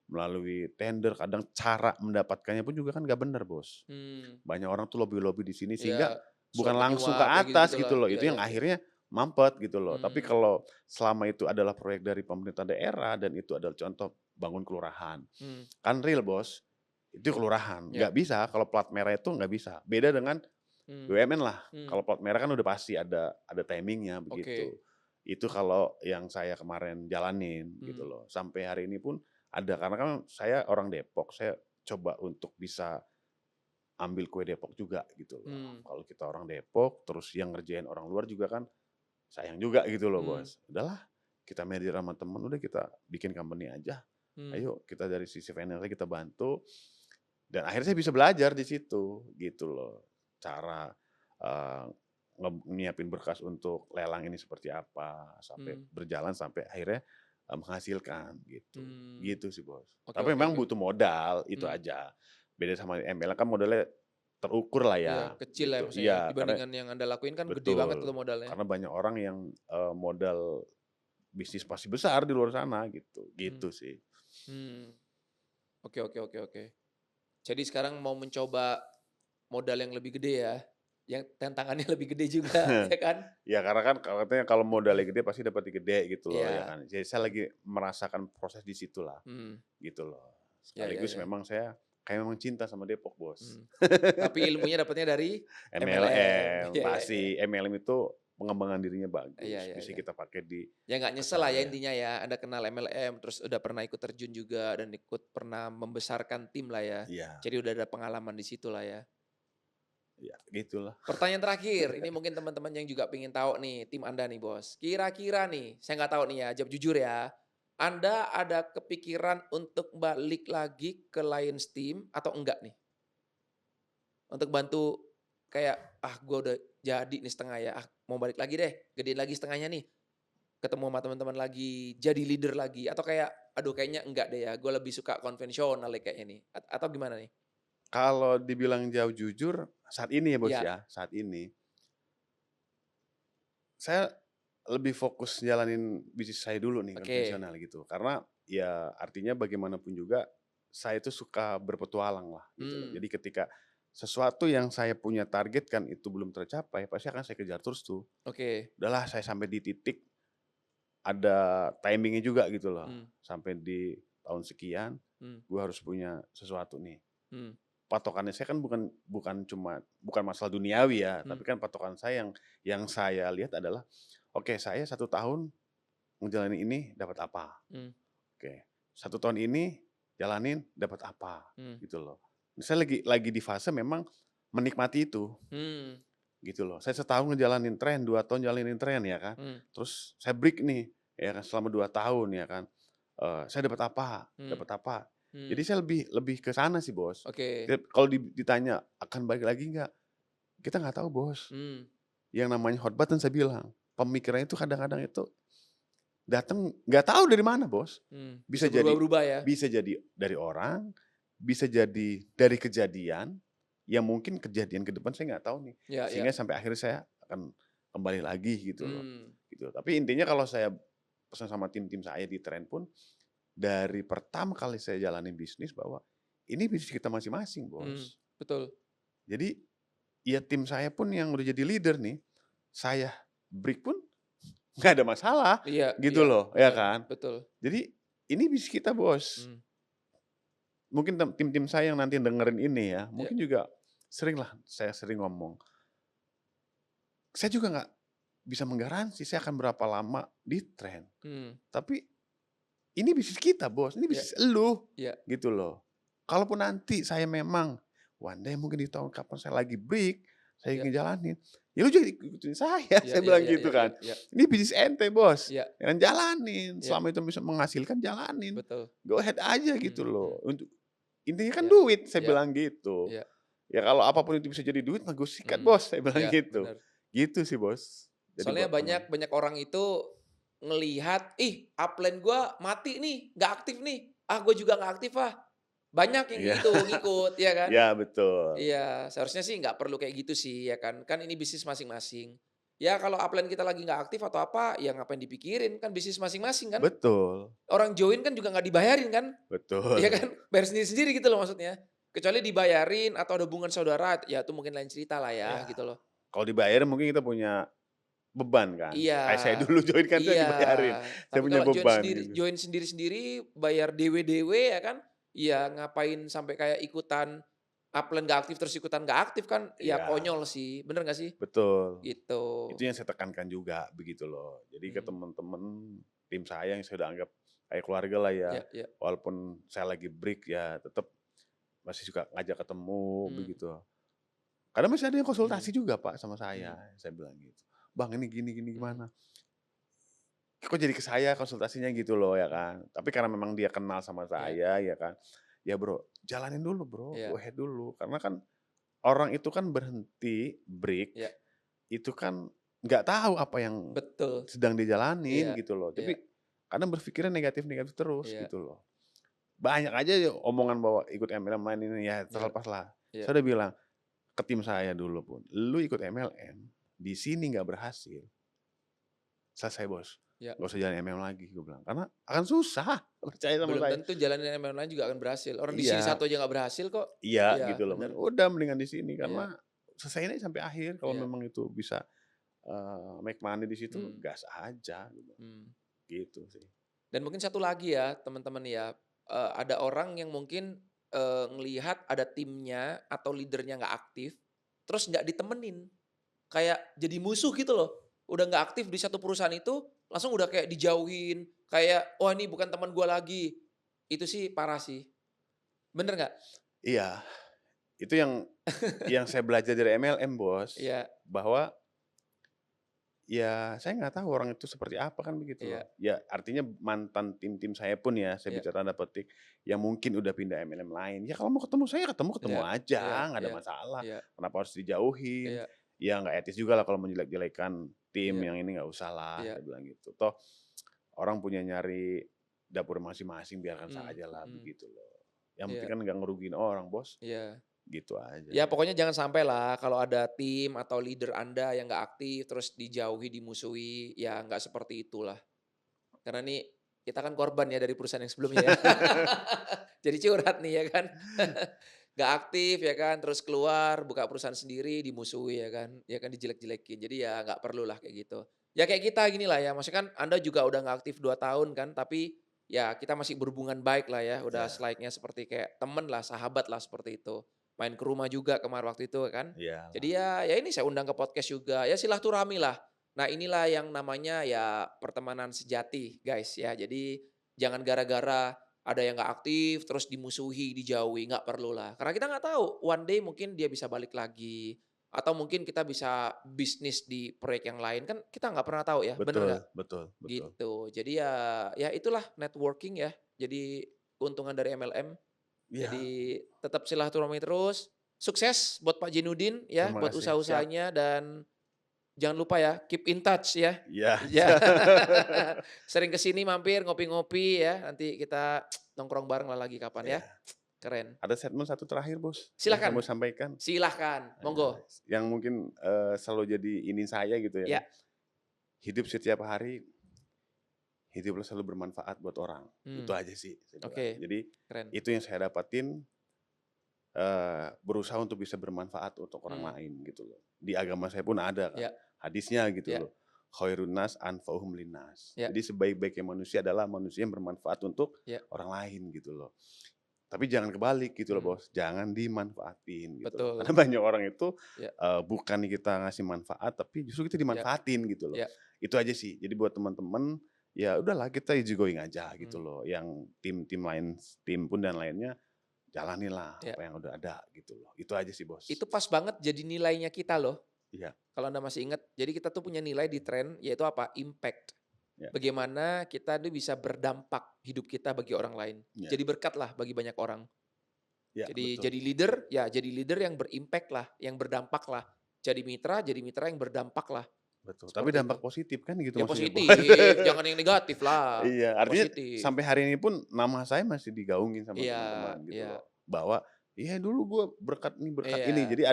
melalui tender, kadang cara mendapatkannya pun juga kan nggak benar, Bos. Hmm. Banyak orang tuh lobby-lobby di sini sehingga Ya, suap bukan langsung ke menyuap kayak atas gitu-gitulah. gitu loh, Iya, itu yang iya, iya. akhirnya mampet gitu loh. Tapi Hmm. kalau selama itu adalah proyek dari pemerintah daerah dan itu adalah contoh bangun kelurahan, Hmm. kan real, Bos. Itu kelurahan, Ya. nggak bisa kalau plat merah itu nggak bisa. Beda dengan Hmm. BUMN lah, Hmm. kalau plat merah kan udah pasti ada timingnya begitu. Oke. Itu kalau yang saya kemarin jalanin gitu Hmm. loh. Sampai hari ini pun ada, karena kan saya orang Depok, saya coba untuk bisa ambil kue Depok juga gitu loh. Hmm. Kalau kita orang Depok, terus yang ngerjain orang luar juga kan sayang juga gitu loh, Hmm. Bos. Udahlah, kita media sama temen, udah kita bikin company aja. Hmm. Ayo kita dari sisi financial kita bantu. Dan akhirnya saya bisa belajar di situ gitu loh. Cara eh, nyiapin berkas untuk lelang ini seperti apa sampai Hmm. berjalan sampai akhirnya menghasilkan gitu. Hmm. Gitu sih, Bos. Oke, Tapi oke, memang oke. butuh modal itu Hmm. aja. Beda sama MLM kan modalnya terukur lah ya Iya, kecil ya gitu. maksudnya Iya, karena dibandingkan yang Anda lakuin kan gede banget tuh betul. modalnya. Karena banyak orang yang modal bisnis pasti besar di luar sana gitu. Hmm. Gitu sih. Hmm. Oke, oke, oke, oke. Jadi sekarang mau mencoba modal yang lebih gede ya, yang tantangannya lebih gede juga, ya kan? Ya karena kan katanya kalau modalnya gede pasti dapat gede gitu loh ya Iya. kan. Jadi saya lagi merasakan proses di situlah Hmm. gitu loh. Ya, ya, Sekaligus ya. memang saya kayak memang cinta sama Depok, Bos. Hmm. Tapi ilmunya dapatnya dari MLM. MLM Iya, iya, iya. pasti MLM itu pengembangan dirinya Iya, bagus, iya, bisa iya. kita pakai di Ya nggak nyesel lah ya keseharian. intinya ya, Anda kenal MLM, terus udah pernah ikut terjun juga dan ikut pernah membesarkan tim lah ya. Iya, Jadi udah ada pengalaman di situ lah ya. ya gitulah. Pertanyaan terakhir, ini mungkin teman-teman yang juga pengen tahu nih, tim Anda nih Bos. Kira-kira nih, saya nggak tahu nih ya, jawab jujur ya. Anda ada kepikiran untuk balik lagi ke Lions Team atau enggak nih? Untuk bantu kayak, "Ah gue udah jadi nih setengah ya, ah mau balik lagi deh, gedein lagi setengahnya nih." Ketemu sama teman-teman lagi, jadi leader lagi, atau kayak, "Aduh kayaknya enggak deh ya, gue lebih suka konvensional deh kayaknya nih." Atau gimana nih? Kalau dibilang jauh jujur saat ini ya, Bos, Iya, ya, saat ini saya lebih fokus jalanin bisnis saya dulu nih, oke. konvensional gitu. Karena ya artinya bagaimanapun juga saya itu suka berpetualang lah gitu loh. Hmm. Jadi ketika sesuatu yang saya punya target kan itu belum tercapai, pasti akan saya kejar terus tuh. Oke. Udahlah saya sampai di titik ada timingnya juga gitu loh. Hmm. Sampai di tahun sekian Hmm. gue harus punya sesuatu nih. Hmm. Patokannya saya kan bukan masalah duniawi ya, Hmm. tapi kan patokan saya yang saya lihat adalah, oke saya 1 tahun ngejalanin ini dapat apa? Hmm. Oke, 1 tahun ini jalanin dapat apa? Hmm. Gitu loh. Saya lagi di fase memang menikmati itu, Hmm. gitu loh. Saya setahun ngejalanin tren, 2 tahun jalanin tren ya kan. Hmm. Terus saya break nih, ya kan selama 2 tahun ya kan. Saya dapat apa? Hmm. Dapat apa? Hmm. Jadi saya lebih lebih ke sana sih, Bos. Oke. Kalau ditanya akan balik lagi nggak? Kita nggak tahu, Bos. Hmm. Yang namanya hot button saya bilang, pemikiran itu kadang-kadang itu datang nggak tahu dari mana, Bos. Hmm. Bisa Bisa jadi berubah-berubah ya? bisa jadi dari orang, bisa jadi dari kejadian, yang mungkin kejadian ke depan saya nggak tahu nih. Ya, ya. Sehingga sampai akhirnya saya akan kembali lagi gitu loh. Hmm. Gitu. Tapi intinya kalau saya pesan sama tim-tim saya di tren pun, dari pertama kali saya jalanin bisnis bahwa ini bisnis kita masing-masing, Hmm. Bos. Betul. Jadi ya tim saya pun yang udah jadi leader nih, saya break pun nggak ada masalah Iya, gitu iya, loh, ya benar, kan. betul. Jadi ini bisnis kita, Bos. Hmm. Mungkin tim-tim saya yang nanti dengerin ini ya, Ya. mungkin juga saya sering ngomong, saya juga nggak bisa menggaransi saya akan berapa lama di tren. Hmm. Tapi ini bisnis kita, Bos. Ini Ya, bisnis elu, ya, gitu loh. Kalaupun nanti saya memang one day mungkin di tahun kapan saya lagi break, saya ya, ngejalanin, ya lu juga ikutin saya, ya, saya ya, bilang ya, gitu ya, ya, kan. ya, Ini bisnis ente, Bos. ya, Yang jalanin, ya, selama itu bisa menghasilkan jalanin. betul. Go ahead aja Hmm. gitu loh. Hmm. Untuk intinya kan Ya, duit, saya ya, bilang gitu. ya. Ya kalau apapun itu bisa jadi duit mah gue sikat, Hmm. Bos, saya bilang Ya, gitu. benar. Gitu sih, Bos. Jadi Soalnya buat teman. banyak banyak orang itu ngelihat, "Ih, upline gua mati nih, nggak aktif nih. Ah, gue juga nggak aktif ah." Banyak yang Iya. gitu, ngikut, ya kan? Iya, betul. Iya, seharusnya sih nggak perlu kayak gitu sih, ya kan? Kan ini bisnis masing-masing. Ya kalau upline kita lagi nggak aktif atau apa, ya ngapain dipikirin, kan bisnis masing-masing kan? Betul, Orang join kan juga nggak dibayarin kan? Iya betul. kan? Bayar sendiri-sendiri gitu loh maksudnya. Kecuali dibayarin atau ada hubungan saudara, ya itu mungkin lain cerita lah ya, Ya, gitu loh. kalau dibayarin mungkin kita punya beban kan. Iya, Kayak saya dulu join kan saya iya. dibayarin, saya Tapi punya kalau beban gitu. join sendiri-sendiri, bayar DW-DW ya kan, ya ngapain sampai kayak ikutan upline nggak aktif, terus ikutan nggak aktif kan, ya Iya, konyol sih, bener nggak sih? betul. Gitu. Itu yang saya tekankan juga begitu loh. Jadi ke Mmm, teman-teman tim saya yang saya udah anggap kayak keluarga lah ya. ya ya, Walaupun saya lagi break ya tetap masih suka ngajak ketemu mmm, begitu. Kadang masih ada yang mhm, konsultasi juga Pak sama mhm, saya bilang gitu. "Bang ini gini gini mhm, gimana?" Kok jadi ke saya konsultasinya gitu loh ya kan. Tapi karena memang dia kenal sama iya saya ya kan. Ya Bro, jalanin dulu Bro, go iya ahead dulu. Karena kan orang itu kan berhenti, break, iya, itu kan nggak tahu apa yang betul, sedang dijalanin iya gitu loh. iya Tapi kadang berpikirnya negatif-negatif terus iya gitu loh. Banyak aja ya omongan bahwa ikut MLM lain ini ya iya terlepas lah. iya Saya udah bilang ke tim saya dulu pun, "Lu ikut MLM, di sini nggak berhasil, selesai Bos. iya. Nggak usah jalan MLM lagi," gue bilang. "Karena akan susah." Percaya sama Belum saya. tentu jalanin yang lain juga akan berhasil. Orang di sini Iya satu aja nggak berhasil kok. iya Iya, gitu loh. bener. Udah mendingan di sini Iya karena selesaiin aja sampai akhir kalau iya, memang itu bisa, make money di situ mmm, gas aja gitu, mmm. gitu sih. Dan mungkin satu lagi ya teman-teman ya, ada orang yang mungkin, ngelihat ada timnya atau leader-nya nggak aktif, terus nggak ditemenin, kayak jadi musuh gitu loh. Udah nggak aktif di satu perusahaan itu, langsung udah kayak dijauhin, kayak, "Wah ini bukan teman gua lagi." Itu sih parah sih. Bener nggak? Iya, itu yang saya belajar dari MLM Bos, Iya bahwa ya saya nggak tahu orang itu seperti apa kan begitu iya loh. Ya artinya mantan tim-tim saya pun ya, saya iya bicara tanda petik, yang mungkin udah pindah MLM lain, ya kalau mau ketemu saya ketemu-ketemu iya aja, iya nggak ada iya masalah. iya Kenapa harus dijauhin? iya Ya nggak etis juga lah kalau menjelek-jelekan tim iya yang ini nggak usah lah, iya, saya bilang gitu. Toh orang punya nyari dapur masing-masing biarkan mmm, saja lah mhm, begitu loh. Yang penting iya kan nggak ngerugiin orang Bos, iya. gitu aja Ya sih. pokoknya jangan sampai lah kalau ada tim atau leader Anda yang nggak aktif, terus dijauhi, dimusuhi, ya nggak seperti itulah. Karena nih kita kan korban ya dari perusahaan yang sebelumnya ya. Jadi curhat nih ya kan. Nggak aktif ya kan, terus keluar buka perusahaan sendiri dimusuhi ya kan dijelek-jelekin. Jadi ya nggak perlulah kayak gitu. Ya kayak kita gini lah ya, maksudnya kan Anda juga udah nggak aktif 2 tahun kan, tapi ya kita masih berhubungan baik lah ya, udah Ya, selayaknya seperti kayak temen lah, sahabat lah seperti itu. Main ke rumah juga kemarin waktu itu kan. Jadi iyalah. ya ini saya undang ke podcast juga, ya silaturahmi lah. Nah inilah yang namanya ya pertemanan sejati guys ya. Jadi jangan gara-gara ada yang nggak aktif, terus dimusuhi, dijauhi, nggak perlu lah. Karena kita nggak tahu, one day mungkin dia bisa balik lagi, atau mungkin kita bisa bisnis di proyek yang lain, kan kita nggak pernah tahu ya, bener nggak? Betul betul betul. Gitu. Jadi ya ya itulah networking ya, jadi keuntungan dari MLM. Iya, Jadi tetap silaturahmi terus, sukses buat Pak Jinudin ya, terima buat kasih. Siap. usaha-usahanya dan jangan lupa ya, keep in touch ya. Iya. Ya. Sering ke sini mampir ngopi-ngopi ya, nanti kita nongkrong bareng lah lagi kapan ya. Iya. Keren. Ada statement satu terakhir, Bos, yang saya Silahkan mau sampaikan, silahkan, monggo. yang mungkin, selalu jadi ini saya gitu ya kan. Ya, Hidup setiap hari, hiduplah selalu bermanfaat buat orang. Itu mmm, aja sih saya bilang. oke, Jadi keren. itu yang saya dapatin, berusaha untuk bisa bermanfaat untuk orang Mmm, lain gitu loh. Di agama saya pun ada kan, ya hadisnya gitu ya loh. Khairun nas anfa'uhum linnas. ya Jadi sebaik-baiknya manusia adalah manusia yang bermanfaat untuk ya, orang lain gitu loh. Tapi jangan kebalik gitu loh mmm, Bos, jangan dimanfaatin gitu loh. Karena betul. banyak orang itu, Ya bukannya kita ngasih manfaat, tapi justru kita ya dimanfaatin gitu loh. ya, Itu aja sih. Jadi buat teman-teman, ya udahlah kita easy going aja gitu mmm, loh. Yang tim-tim lain, tim pun dan lainnya, jalanilah ya. apa yang udah ada gitu loh. Itu aja sih Bos. Itu pas banget jadi nilainya kita loh, Iya kalau Anda masih ingat. Jadi kita tuh punya nilai di tren, yaitu apa? Impact. iya Bagaimana kita tuh bisa berdampak hidup kita bagi orang lain. iya Jadi berkat lah bagi banyak orang. iya, Jadi betul. jadi leader, ya jadi leader yang berimpact lah, yang berdampak lah. Jadi mitra yang berdampak lah. betul. Tapi Seperti itu. dampak positif kan gitu Ya maksudnya, Bos. positif, jangan yang negatif lah, Iya, artinya positif. sampai hari ini pun nama saya masih digaungin sama Iya, teman-teman gitu iya, loh. Bahwa, "Iya dulu gue berkat ini." iya, Jadi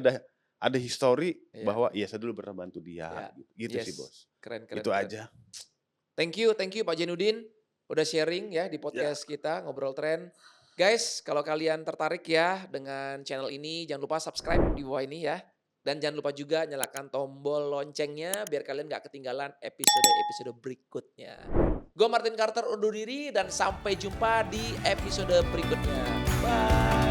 ada histori iya, bahwa, iya saya dulu pernah bantu dia iya. gitu. Gitu sih, Yes, Bos. keren, keren, Itu keren. aja. Thank you Pak Jainuddin udah sharing ya di Ya, podcast kita Ngobrol Tren. Guys, kalau kalian tertarik ya dengan channel ini, jangan lupa subscribe di bawah ini ya. Dan jangan lupa juga nyalakan tombol loncengnya biar kalian nggak ketinggalan episode-episode berikutnya. Gue Martin Carter undur diri dan sampai jumpa di episode berikutnya. Bye.